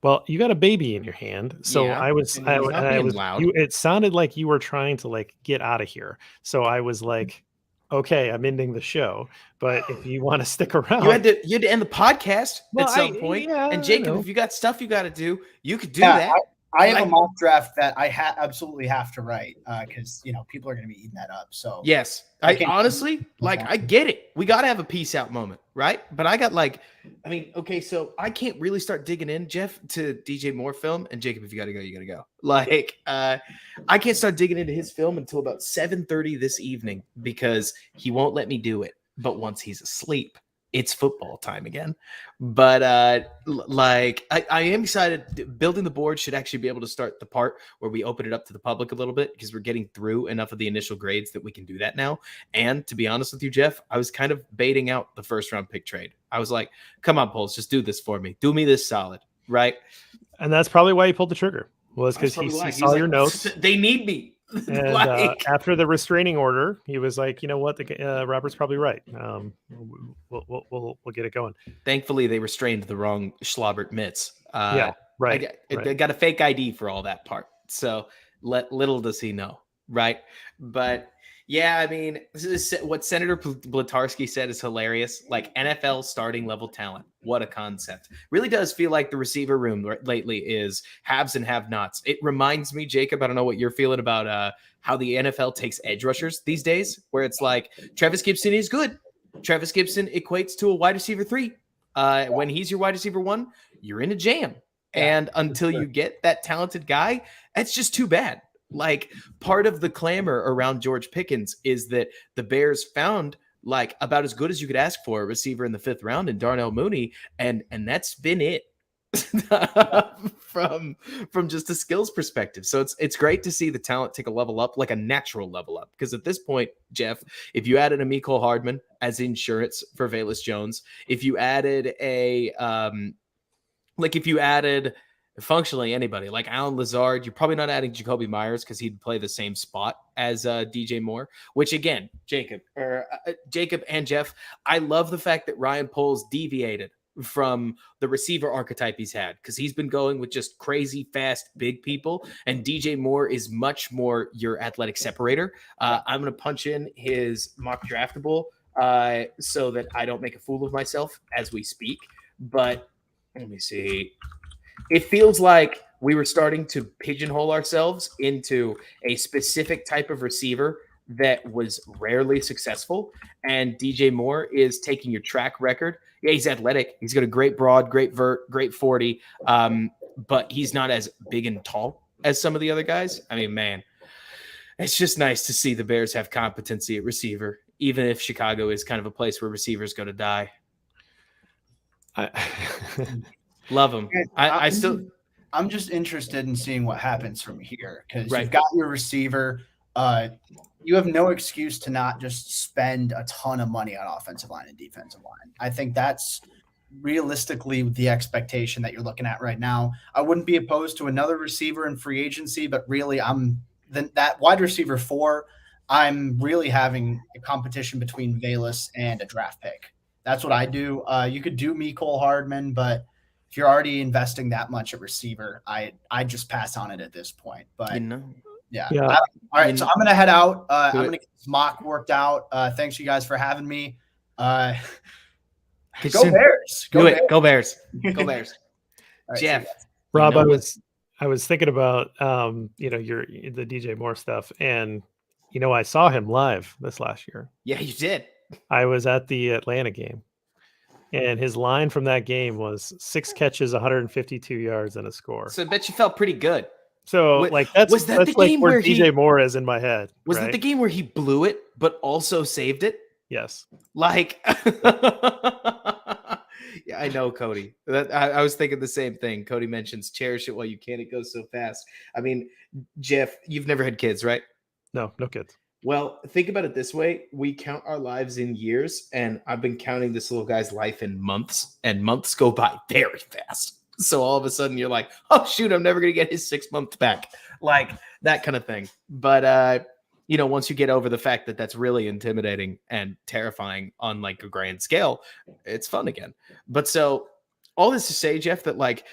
Well, you got a baby in your hand, so yeah, I was loud. It sounded like you were trying to like get out of here. So I was like, okay, I'm ending the show, but if you want to stick around, you had to end the podcast at some point. Yeah, and Jacob, if you got stuff you got to do, you could do that. I have a mock draft that I absolutely have to write because people are going to be eating that up. So yes, I honestly I get it. We got to have a peace out moment, right? But I got okay, so I can't really start digging in, Jeff, to DJ Moore film. And Jacob, if you got to go, you got to go. I can't start digging into his film until about 7:30 this evening because he won't let me do it. But once he's asleep, it's football time again. But like I am excited. Building the board should actually be able to start the part where we open it up to the public a little bit, because we're getting through enough of the initial grades that we can do that now. And to be honest with you, Jeff, I was kind of baiting out the first round pick trade. I was like, come on, Poles, just do this for me. Do me this solid, right? And that's probably why he pulled the trigger, was because he saw your notes. They need me. And after the restraining order, he was like, you know what, Robert's probably right. We'll get it going. Thankfully, they restrained the wrong Schlaubert mitts. Yeah, right. They got a fake ID for all that part. So little does he know, right? But yeah, I mean, this is what Senator Blatarski said is hilarious. Like, NFL starting level talent. What a concept. Really does feel like the receiver room lately is haves and have-nots. It reminds me, Jacob, I don't know what you're feeling about how the NFL takes edge rushers these days, where it's like Travis Gibson is good. Travis Gibson equates to a wide receiver 3. When he's your wide receiver 1, you're in a jam. And until you get that talented guy, it's just too bad. Like, part of the clamor around George Pickens is that the Bears found like about as good as you could ask for a receiver in the 5th round in Darnell Mooney, and that's been it from just a skills perspective. So it's great to see the talent take a level up, like a natural level up, because at this point, Jeff, if you added a Mecole Hardman as insurance for Velus Jones, if you added functionally anybody like Alan Lazard, you're probably not adding Jacoby Myers because he'd play the same spot as DJ Moore, which again, Jacob and Jeff, I love the fact that Ryan Poles deviated from the receiver archetype he's had, because he's been going with just crazy fast big people, and DJ Moore is much more your athletic separator. I'm going to punch in his mock draftable so that I don't make a fool of myself as we speak, but let me see. It feels like we were starting to pigeonhole ourselves into a specific type of receiver that was rarely successful. And DJ Moore is taking your track record. Yeah, he's athletic. He's got a great broad, great vert, great 40. But he's not as big and tall as some of the other guys. I mean, man, it's just nice to see the Bears have competency at receiver, even if Chicago is kind of a place where receivers go to die. Love him. I'm just interested in seeing what happens from here, because you've got your receiver. You have no excuse to not just spend a ton of money on offensive line and defensive line. I think that's realistically the expectation that you're looking at right now. I wouldn't be opposed to another receiver in free agency, but really that wide receiver 4, I'm really having a competition between Velus and a draft pick. That's what I do. You could do Mecole Hardman, but if you're already investing that much at receiver, I just pass on it at this point. But yeah. All right, so I'm gonna head out. I'm gonna get this mock worked out. Thanks you guys for having me. Go Bears! Go Bears! Go Bears! Right, Jeff, Rob, I was thinking about the DJ Moore stuff, and I saw him live this last year. Yeah, you did. I was at the Atlanta game. And his line from that game was 6 catches, 152 yards, and a score. So I bet you felt pretty good. So that's the game where DJ Moore is in my head. Was that the game where he blew it, but also saved it? Yes. Like, yeah, I know, Cody. I was thinking the same thing. Cody mentions cherish it while you can. It goes so fast. I mean, Jeff, you've never had kids, right? No kids. Well, think about it this way. We count our lives in years, and I've been counting this little guy's life in months, and months go by very fast. So all of a sudden you're like, oh, shoot, I'm never going to get his 6 months back. Like that kind of thing. But, once you get over the fact that that's really intimidating and terrifying on like a grand scale, it's fun again. But so all this to say, Jeff, that like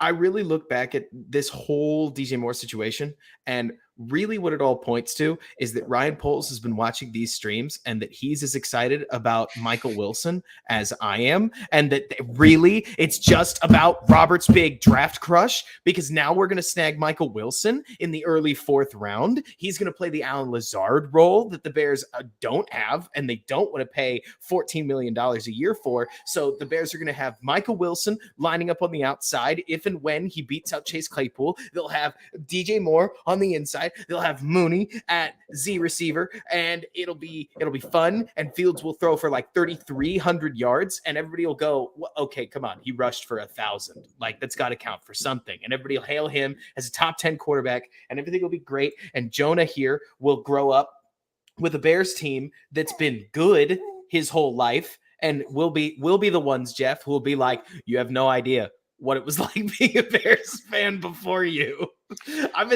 I really look back at this whole DJ Moore situation, and really what it all points to is that Ryan Poles has been watching these streams and that he's as excited about Michael Wilson as I am. And that really it's just about Robert's big draft crush, because now we're going to snag Michael Wilson in the early 4th round. He's going to play the Alan Lazard role that the Bears don't have, and they don't want to pay $14 million a year for. So the Bears are going to have Michael Wilson lining up on the outside. If and when he beats out Chase Claypool, they'll have DJ Moore on the inside. side. They'll have Mooney at Z receiver, and it'll be fun. And Fields will throw for like 3,300 yards, and everybody will go, well, okay, come on, he rushed for 1,000. Like that's got to count for something. And everybody will hail him as a top 10 quarterback, and everything will be great. And Jonah here will grow up with a Bears team that's been good his whole life, and we'll be the ones, Jeff, who will be like, you have no idea what it was like being a Bears fan before you. I've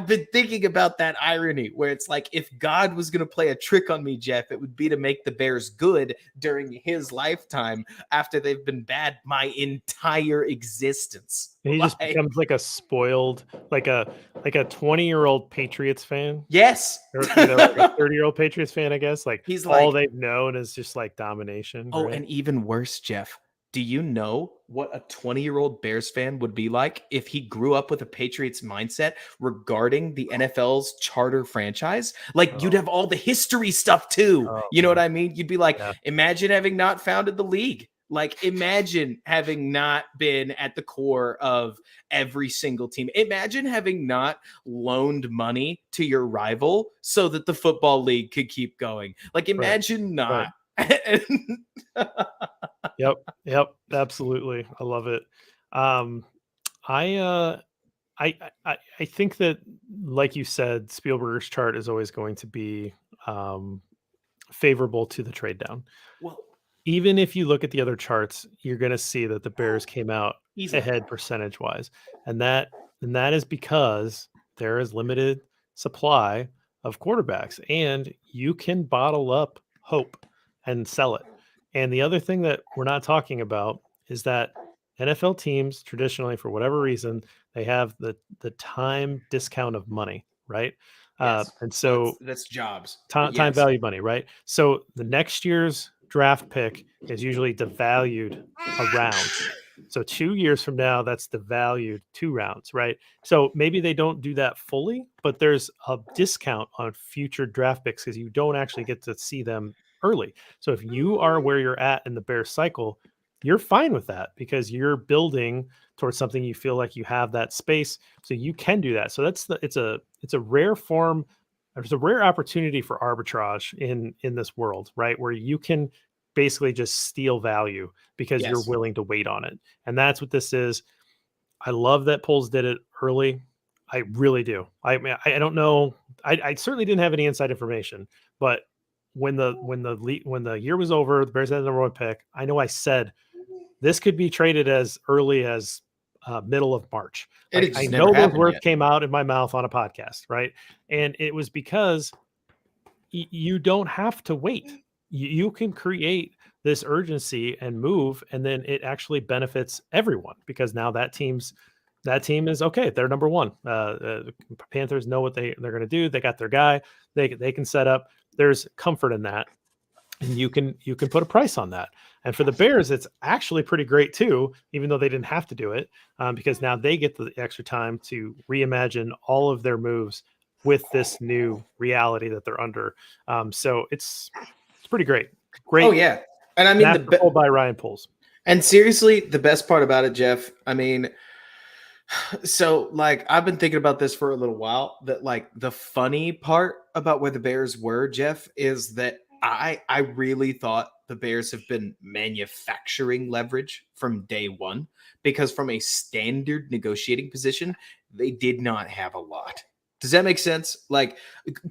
been thinking about that irony where it's like, if God was going to play a trick on me, Jeff, it would be to make the Bears good during his lifetime after they've been bad my entire existence. And he just becomes like a spoiled, like a 20-year-old Patriots fan. Yes. Or, like a 30-year-old Patriots fan, I guess. Like he's all they've known is just like domination. Oh, right? And even worse, Jeff. Do you know what a 20-year-old Bears fan would be like if he grew up with a Patriots mindset regarding the NFL's charter franchise? Like you'd have all the history stuff too. You know what I mean? You'd be like, imagine having not founded the league. Like imagine having not been at the core of every single team. Imagine having not loaned money to your rival so that the football league could keep going. Like imagine not. Yep, absolutely. I love it. I think that, like you said, Spielberg's chart is always going to be favorable to the trade down. Well, even if you look at the other charts, you're going to see that the Bears came out ahead percentage wise, and that is because there is limited supply of quarterbacks, and you can bottle up hope and sell it. And the other thing that we're not talking about is that NFL teams traditionally, for whatever reason, they have the time discount of money, right? Yes. And so that's jobs, time value money, right? So the next year's draft pick is usually devalued a round. So 2 years from now, that's devalued 2 rounds, right? So maybe they don't do that fully, but there's a discount on future draft picks because you don't actually get to see them early. So if you are where you're at in the Bears cycle, you're fine with that because you're building towards something you feel like you have that space, so you can do that. So it's a rare form. There's a rare opportunity for arbitrage in this world, right? Where you can basically just steal value because you're willing to wait on it. And that's what this is. I love that Poles did it early. I really do. I mean, I don't know. I certainly didn't have any inside information, but when the year was over, the Bears had the number 1 pick. I know I said this could be traded as early as middle of March. I know those words came out in my mouth on a podcast, right? And it was because you don't have to wait. You can create this urgency and move, and then it actually benefits everyone because now that team is okay. They're number 1. Panthers know what they're going to do. They got their guy. They can set up. There's comfort in that, and you can put a price on that. And for the Bears, it's actually pretty great too, even though they didn't have to do it, because now they get the extra time to reimagine all of their moves with this new reality that they're under. So it's pretty great. Great. Oh yeah, and I mean by Ryan Poles. And seriously, the best part about it, Jeff, I mean, so like I've been thinking about this for a little while, that like the funny part about where the Bears were, Jeff, is that I really thought the Bears have been manufacturing leverage from day one, because from a standard negotiating position, they did not have a lot. Does that make sense? Like,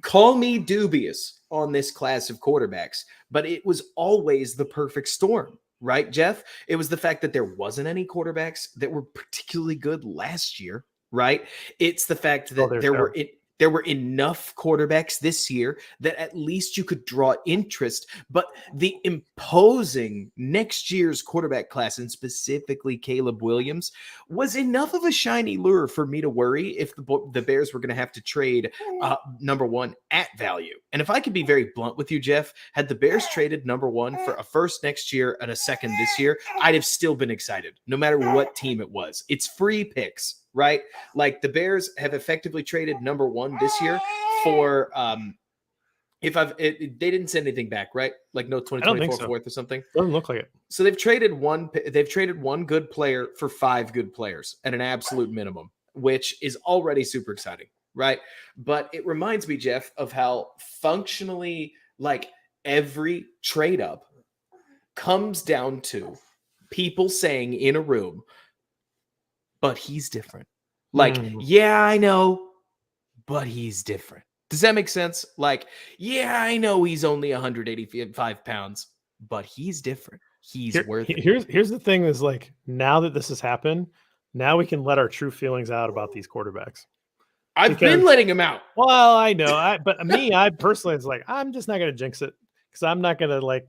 call me dubious on this class of quarterbacks, but it was always the perfect storm. Right, Jeff? It was the fact that there wasn't any quarterbacks that were particularly good last year, right? It's the fact that there were enough quarterbacks this year that at least you could draw interest, but the imposing next year's quarterback class, and specifically Caleb Williams, was enough of a shiny lure for me to worry if the Bears were going to have to trade number 1 at value. And if I could be very blunt with you, Jeff, had the Bears traded number 1 for a first next year and a second this year, I'd have still been excited, no matter what team it was. It's free picks. Right? Like the Bears have effectively traded number 1 this year for they didn't send anything back, right? Like no 2024 fourth or something. Doesn't look like it. So they've traded one good player for 5 good players at an absolute minimum, which is already super exciting. right? But it reminds me, Jeff, of how functionally like every trade up comes down to people saying in a room, but he's different. Like, Mm. yeah, I know, but he's different. Does that make sense? Like, yeah, I know he's only 185 pounds, but he's different. He's worth it. Here's the thing is like, now that this has happened, now we can let our true feelings out about these quarterbacks. I've been letting him out. Well, I know. But me, I personally, it's like, I'm just not going to jinx it because I'm not going to like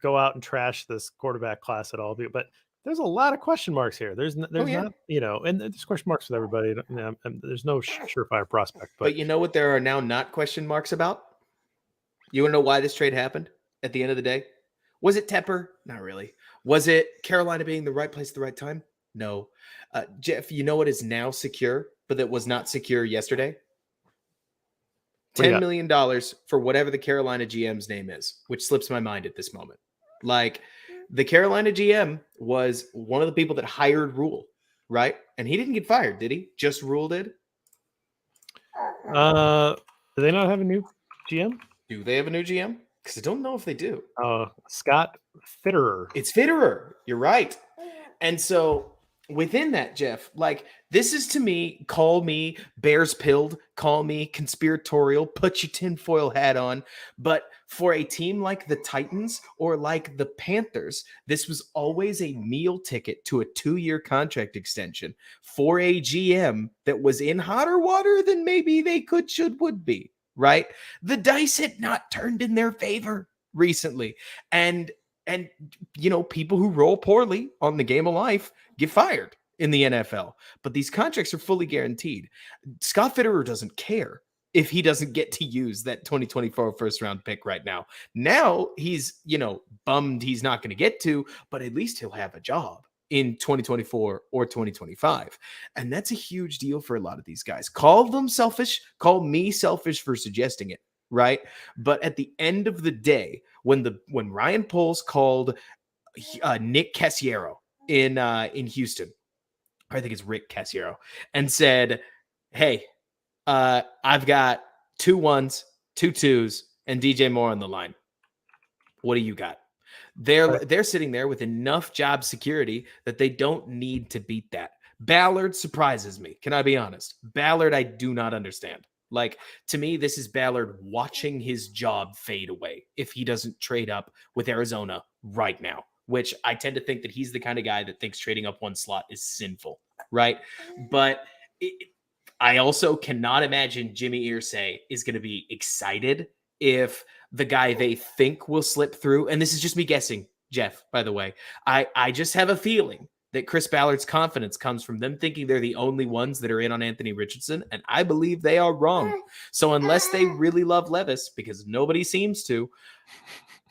go out and trash this quarterback class at all. But there's a lot of question marks here. There's Yeah. not, and there's question marks with everybody. And there's no surefire prospect. But you know what there are now not question marks about? You want to know why this trade happened at the end of the day? Was it Tepper? Not really. Was it Carolina being the right place at the right time? No. Jeff, you know what is now secure, but that was not secure yesterday? $10 million for whatever the Carolina GM's name is, which slips my mind at this moment. Like, the Carolina GM was one of the people that hired Rule, right? And he didn't get fired, did he? Just Rule did? Do they not have a new GM? Do they have a new GM? Because I don't know if they do. Scott Fitterer. It's Fitterer. You're right. And so within that, Jeff, like, this is to me, call me Bears pilled, call me conspiratorial, put your tinfoil hat on. But for a team like the Titans or like the Panthers, this was always a meal ticket to a 2-year contract extension for a GM that was in hotter water than maybe they could, should, would be, right? The dice had not turned in their favor recently. And people who roll poorly on the game of life get fired in the NFL. But these contracts are fully guaranteed. Scott Fitterer doesn't care if he doesn't get to use that 2024 first round pick right now. Now he's, bummed he's not going to get to, but at least he'll have a job in 2024 or 2025. And that's a huge deal for a lot of these guys. Call them selfish, call me selfish for suggesting it, right? But at the end of the day, when Ryan Poles called Nick Cassiero in Houston, I think it's Rick Cassiero, and said, "Hey, I've got 2 1s, 2 2s, and DJ Moore on the line. What do you got?" They're sitting there with enough job security that they don't need to beat that. Ballard surprises me. Can I be honest? Ballard, I do not understand. Like, to me, this is Ballard watching his job fade away if he doesn't trade up with Arizona right now, which I tend to think that he's the kind of guy that thinks trading up one slot is sinful, right? But I also cannot imagine Jimmy Irsay is going to be excited if the guy they think will slip through, and this is just me guessing, Jeff, by the way, I just have a feeling that Chris Ballard's confidence comes from them thinking they're the only ones that are in on Anthony Richardson, and I believe they are wrong. So unless they really love Levis, because nobody seems to,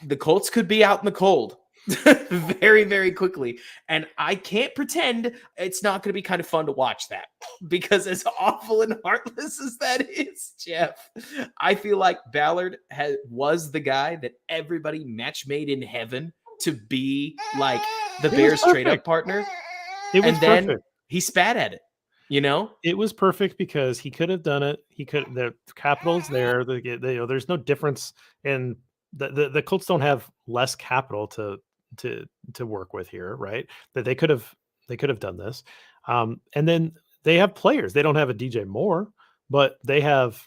the Colts could be out in the cold very, very quickly. And I can't pretend it's not going to be kind of fun to watch that, because as awful and heartless as that is, Jeff, I feel like Ballard was the guy that everybody match made in heaven to be like the Bears trade-up partner. And then perfect. He spat at it, It was perfect because he could have done it. The capital's there. There's no difference in the Colts don't have less capital to work with here, right? That they could have done this. And then they have players. They don't have a DJ Moore, but they have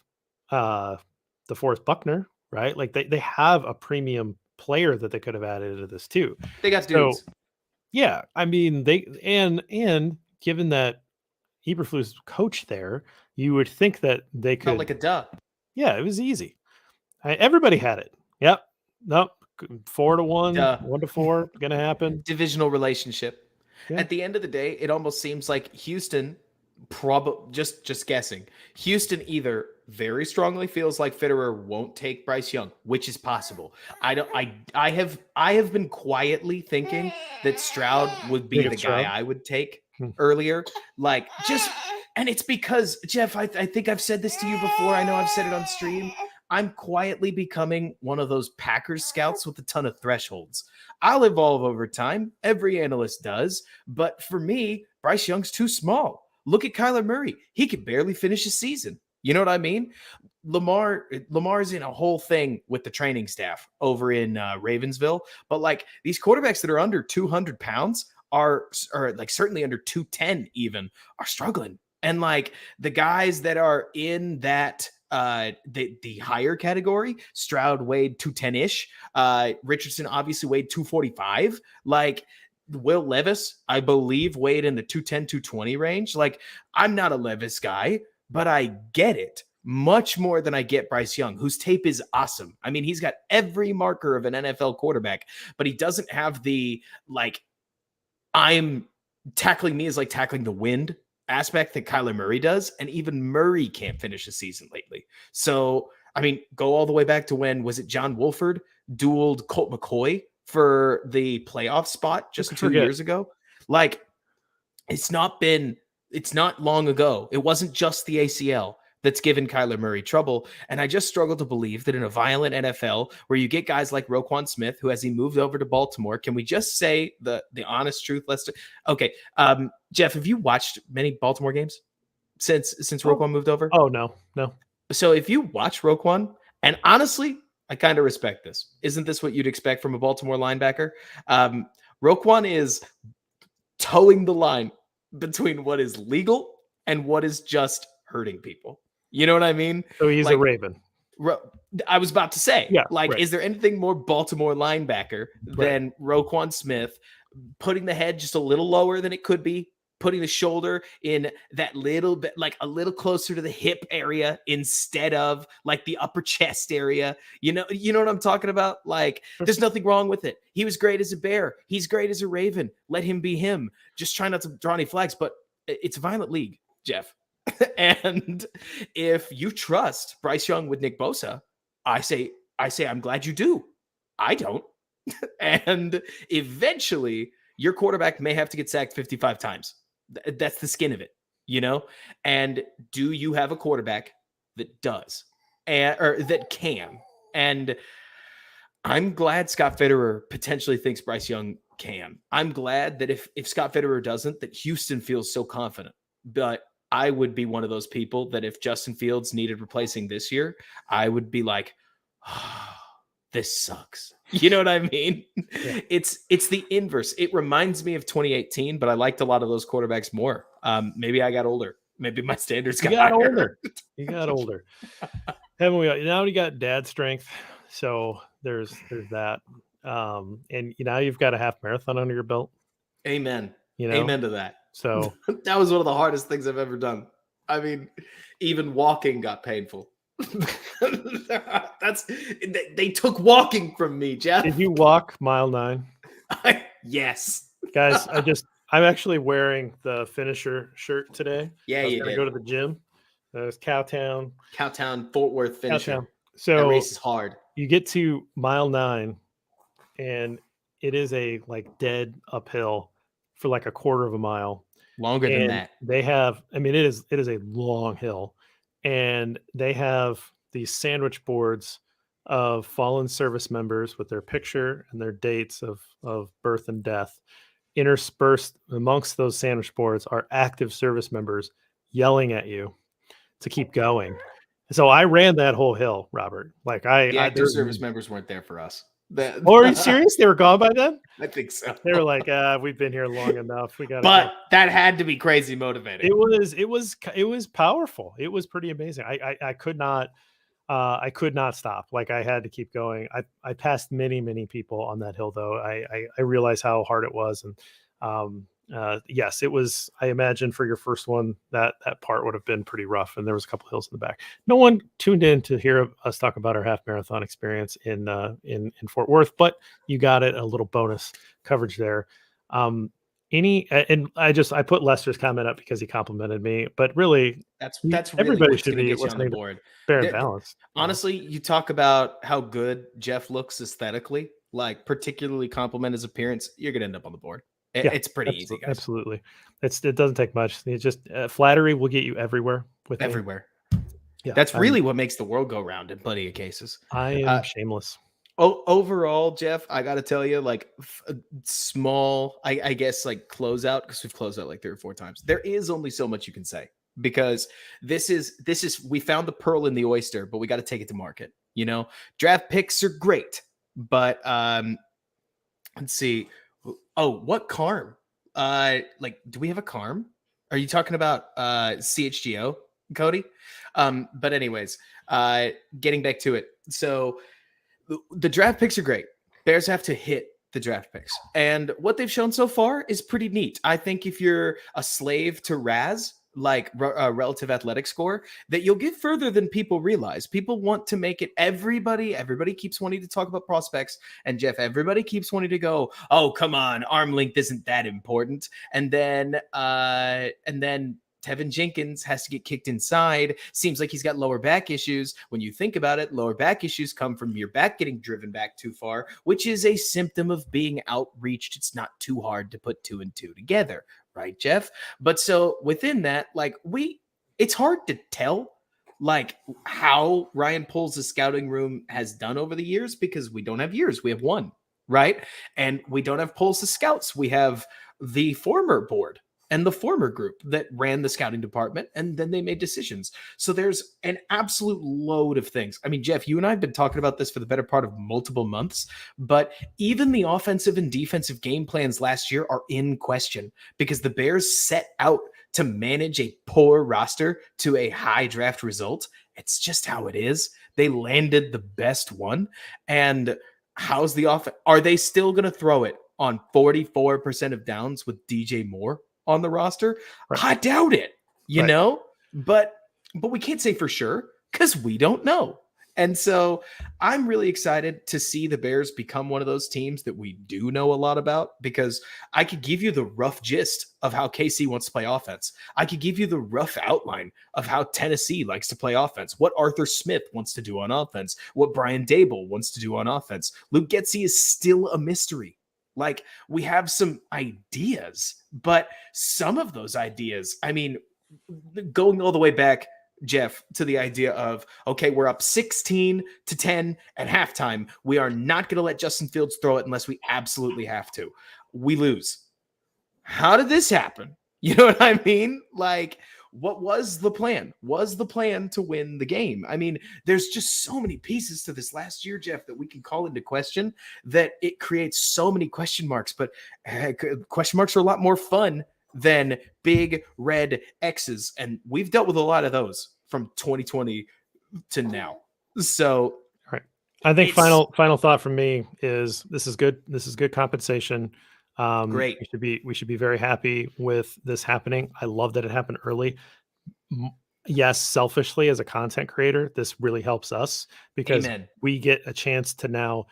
DeForest Buckner, right? Like they have a premium player that they could have added to this too. They got dudes. Yeah, I mean and given that Eberflus coach there, you would think that they could. Felt like a duh. Yeah, it was easy. Everybody had it. Yep. Nope. 4-1, 1-4, gonna happen. Divisional relationship. Yeah. At the end of the day, it almost seems like Houston, just guessing. Houston either very strongly feels like Fitterer won't take Bryce Young, which is possible. I have been quietly thinking that Stroud would be the guy I would take earlier. And it's because, Jeff, I think I've said this to you before. I know I've said it on stream. I'm quietly becoming one of those Packers scouts with a ton of thresholds. I'll evolve over time. Every analyst does. But for me, Bryce Young's too small. Look at Kyler Murray. He could barely finish a season. You know what I mean? Lamar's in a whole thing with the training staff over in Ravensville, but like these quarterbacks that are under 200 pounds are like certainly under 210 even are struggling. And like the guys that are in that the higher category, Stroud weighed 210-ish, Richardson obviously weighed 245, like Will Levis, I believe, weighed in the 210, 220 range. Like, I'm not a Levis guy, but I get it much more than I get Bryce Young, whose tape is awesome. I mean, he's got every marker of an NFL quarterback, but he doesn't have the, like, I'm tackling me is like tackling the wind aspect that Kyler Murray does. And even Murray can't finish a season lately. So, I mean, go all the way back to when was it John Wolford dueled Colt McCoy for the playoff spot just 2 years ago? Like, it's not long ago. It wasn't just the ACL that's given Kyler Murray trouble. And I just struggle to believe that in a violent NFL where you get guys like Roquan Smith, who has he moved over to Baltimore, can we just say the honest truth? Okay. Jeff, have you watched many Baltimore games since Roquan moved over? Oh, no. So if you watch Roquan, and honestly, I kind of respect this. Isn't this what you'd expect from a Baltimore linebacker? Roquan is towing the line between what is legal and what is just hurting people. You know what I mean? So he's like, a Raven. I was about to say, yeah, is there anything more Baltimore linebacker than Roquan Smith putting the head just a little lower than it could be, putting the shoulder in that little bit, like a little closer to the hip area instead of like the upper chest area? You know what I'm talking about? Like, there's nothing wrong with it. He was great as a Bear. He's great as a Raven. Let him be him. Just try not to draw any flags, but it's a violent league, Jeff. And if you trust Bryce Young with Nick Bosa, I say I'm glad you do. I don't. And eventually your quarterback may have to get sacked 55 times. That's the skin of it, you know? And do you have a quarterback that does or that can? And I'm glad Scott Fitterer potentially thinks Bryce Young can. I'm glad that if Scott Fitterer doesn't, that Houston feels so confident. But I would be one of those people that if Justin Fields needed replacing this year, I would be like, oh, this sucks. You know what I mean? Yeah. It's the inverse. It reminds me of 2018, but I liked a lot of those quarterbacks more. Maybe I got older. Maybe my standards got older. You got older. Haven't we? Now we got dad strength. So there's that. And now you've got a half marathon under your belt. Amen. You know? Amen to that. So that was one of the hardest things I've ever done. I mean, even walking got painful. They took walking from me, Jeff. Did you walk mile 9? Yes. Guys, I'm actually wearing the finisher shirt today. Yeah, you did. Go to the gym. It's Cowtown, Fort Worth finisher. Cowtown. So that race is hard. You get to mile 9 and it is a like dead uphill for like a quarter of a mile. Longer than that. They have, I mean, it is a long hill, and they have these sandwich boards of fallen service members with their picture and their dates of birth and death. Interspersed amongst those sandwich boards are active service members yelling at you to keep going. So I ran that whole hill, Robert. Like the active service members weren't there for us. Are you serious? They were gone by then? I think so. They were like, we've been here long enough. We got. But that had to be crazy motivating. It was powerful. It was pretty amazing. I could not stop. Like, I had to keep going. I passed many people on that hill, though. I realized how hard it was, and yes, it was. I imagine for your first one, that part would have been pretty rough, and there was a couple hills in the back. No one tuned in to hear us talk about our half marathon experience in Fort Worth, but you got it, a little bonus coverage there. And I put Lester's comment up because he complimented me, but really that's everybody really should be listening to Fair and Balanced. Honestly, you talk about how good Jeff looks aesthetically, like particularly compliment his appearance, you're gonna end up on the board. It's pretty easy, guys. Absolutely. It doesn't take much. It's just flattery will get you everywhere. Everywhere. Yeah, that's really what makes the world go round in plenty of cases. I am shameless. Overall, Jeff, I got to tell you, like small, I guess, like closeout, because we've closed out like 3 or 4 times. There is only so much you can say because this is we found the pearl in the oyster, but we got to take it to market. Draft picks are great, but let's see. Oh, what Carm? Do we have a Carm? Are you talking about CHGO, Cody? But anyways, getting back to it. So the draft picks are great. Bears have to hit the draft picks. And what they've shown so far is pretty neat. I think if you're a slave to RAS, like relative athletic score, that you'll get further than people realize. People want to make it everybody keeps wanting to talk about prospects. And Jeff, everybody keeps wanting to go, oh, come on, arm length isn't that important. And then Tevin Jenkins has to get kicked inside. Seems like he's got lower back issues. When you think about it, lower back issues come from your back getting driven back too far, which is a symptom of being outreached. It's not too hard to put 2 and 2 together, right, Jeff? But so within that, it's hard to tell how Ryan Poles' scouting room has done over the years, because we don't have years. We have one, right? And we don't have Poles' scouts. We have the former board and the former group that ran the scouting department, and then they made decisions. So there's an absolute load of things. I mean, Jeff, you and I have been talking about this for the better part of multiple months, but even the offensive and defensive game plans last year are in question because the Bears set out to manage a poor roster to a high draft result. It's just how it is. They landed the best one. And how's the offense? Are they still going to throw it on 44% of downs with DJ Moore on the roster? Right. I doubt it, you know, but we can't say for sure because we don't know. And so I'm really excited to see the Bears become one of those teams that we do know a lot about, because I could give you the rough gist of how KC wants to play offense. I could give you the rough outline of how Tennessee likes to play offense, what Arthur Smith wants to do on offense, what Brian Dable wants to do on offense. Luke Getsy is still a mystery. We have some ideas, but some of those ideas, I mean, going all the way back, Jeff, to the idea of, okay, we're up 16-10 at halftime. We are not going to let Justin Fields throw it unless we absolutely have to. We lose. How did this happen? You know what I mean? What was the plan? Was the plan to win the game? I mean, there's just so many pieces to this last year, Jeff, that we can call into question, that it creates so many question marks. But question marks are a lot more fun than big red X's. And we've dealt with a lot of those from 2020 to now. So, all right. I think final thought from me is this is good. This is good compensation. Great. We should be very happy with this happening. I love that it happened early. Yes, selfishly as a content creator, this really helps us because we get a chance to now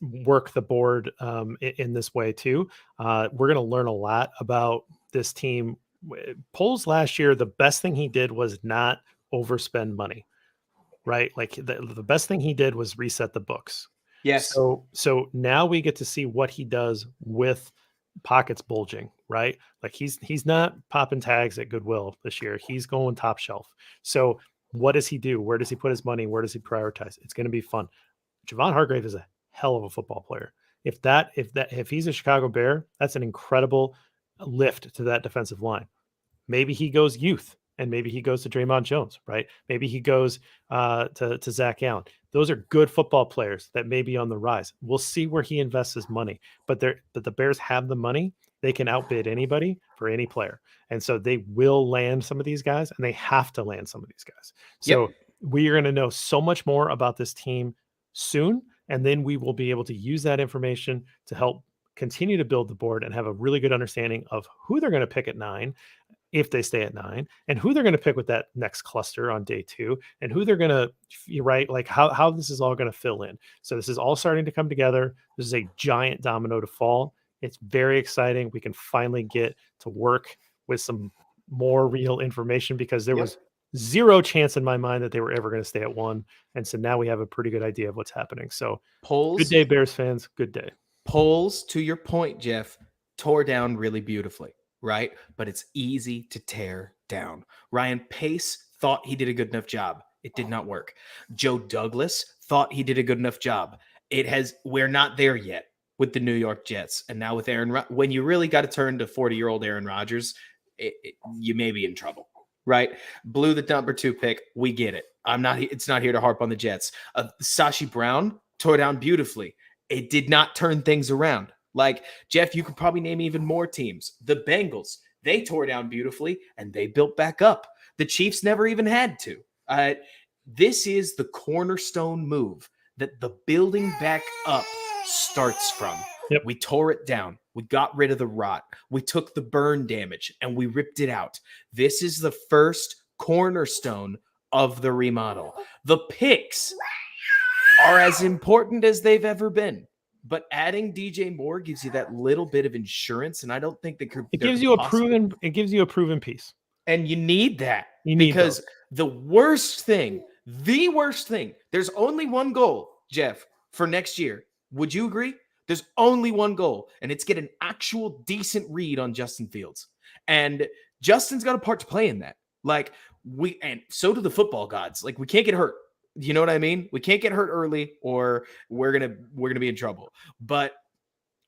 work the board in this way too. We're going to learn a lot about this team. Poles last year, the best thing he did was not overspend money, right? The best thing he did was reset the books. Yes. So now we get to see what he does with pockets bulging, right? He's not popping tags at Goodwill this year. He's going top shelf. So what does he do? Where does he put his money? Where does he prioritize? It's going to be fun. Javon Hargrave is a hell of a football player. If he's a Chicago Bear, that's an incredible lift to that defensive line. Maybe he goes youth, and maybe he goes to Draymond Jones, right? Maybe he goes to Zach Allen. Those are good football players that may be on the rise. We'll see where he invests his money, but the Bears have the money. They can outbid anybody for any player. And so they will land some of these guys, and they have to land some of these guys. So we are going to know so much more about this team soon, and then we will be able to use that information to help continue to build the board and have a really good understanding of who they're going to pick at 9, if they stay at 9, and who they're going to pick with that next cluster on day 2, and who they're going to, right? How this is all going to fill in. So this is all starting to come together. This is a giant domino to fall. It's very exciting. We can finally get to work with some more real information, because there was zero chance in my mind that they were ever going to stay at 1. And so now we have a pretty good idea of what's happening. So good day, Bears fans. Good day. Poles, to your point, Jeff, tore down really beautifully. Right? But it's easy to tear down. Ryan Pace thought he did a good enough job. It did not work. Joe Douglas thought he did a good enough job. We're not there yet with the New York Jets. And now with when you really got to turn to 40-year-old Aaron Rodgers, you may be in trouble. right? Blew the number 2 pick. We get it. It's not here to harp on the Jets. Sashi Brown tore down beautifully. It did not turn things around. Like, Jeff, you could probably name even more teams. The Bengals, they tore down beautifully and they built back up. The Chiefs never even had to. This is the cornerstone move that the building back up starts from. Yep. We tore it down. We got rid of the rot. We took the burn damage and we ripped it out. This is the first cornerstone of the remodel. The picks are as important as they've ever been. But adding DJ Moore gives you that little bit of insurance, and I don't think it gives you a proven piece. And you need that. Because the worst thing, there's only one goal, Jeff, for next year. Would you agree? There's only one goal, and it's get an actual decent read on Justin Fields. And Justin's got a part to play in that. Like, and so do the football gods. Like, we can't get hurt. You know what I mean? We can't get hurt early or we're going to be in trouble. But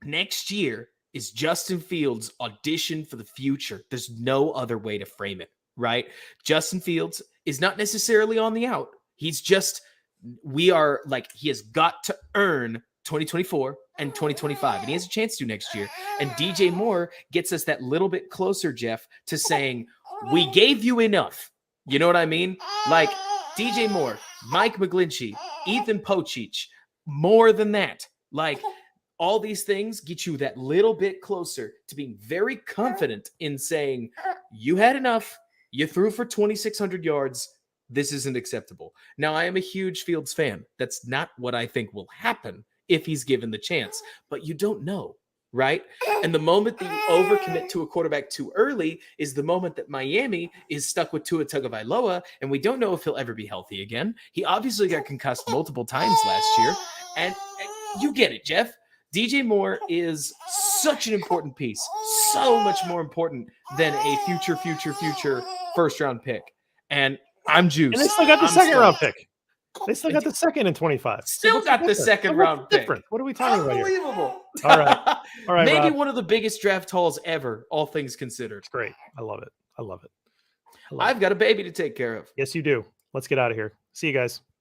next year is Justin Fields' audition for the future. There's no other way to frame it, right? Justin Fields is not necessarily on the out. He's just, he has got to earn 2024 and 2025, and he has a chance to next year. And DJ Moore gets us that little bit closer, Jeff, to saying, we gave you enough. You know what I mean? Like, DJ Moore, Mike McGlinchey, Ethan Pochich, more than that. Like, all these things get you that little bit closer to being very confident in saying, you had enough. You threw for 2,600 yards. This isn't acceptable. Now, I am a huge Fields fan. That's not what I think will happen if he's given the chance. But you don't know, right? And the moment that you overcommit to a quarterback too early is the moment that Miami is stuck with Tua Tagovailoa, and we don't know if he'll ever be healthy again. He obviously got concussed multiple times last year, and you get it, Jeff. DJ Moore is such an important piece, so much more important than a future first-round pick. And I'm juiced. And they still got the second-round pick. They still got the second in 25. Still got the second-round pick. Different. What are we talking about here? Unbelievable. All right. All right, Maybe Rob. one of the biggest draft hauls ever, all things considered. It's great. I love it. I've got a baby to take care of. Yes, you do. Let's get out of here. See you guys.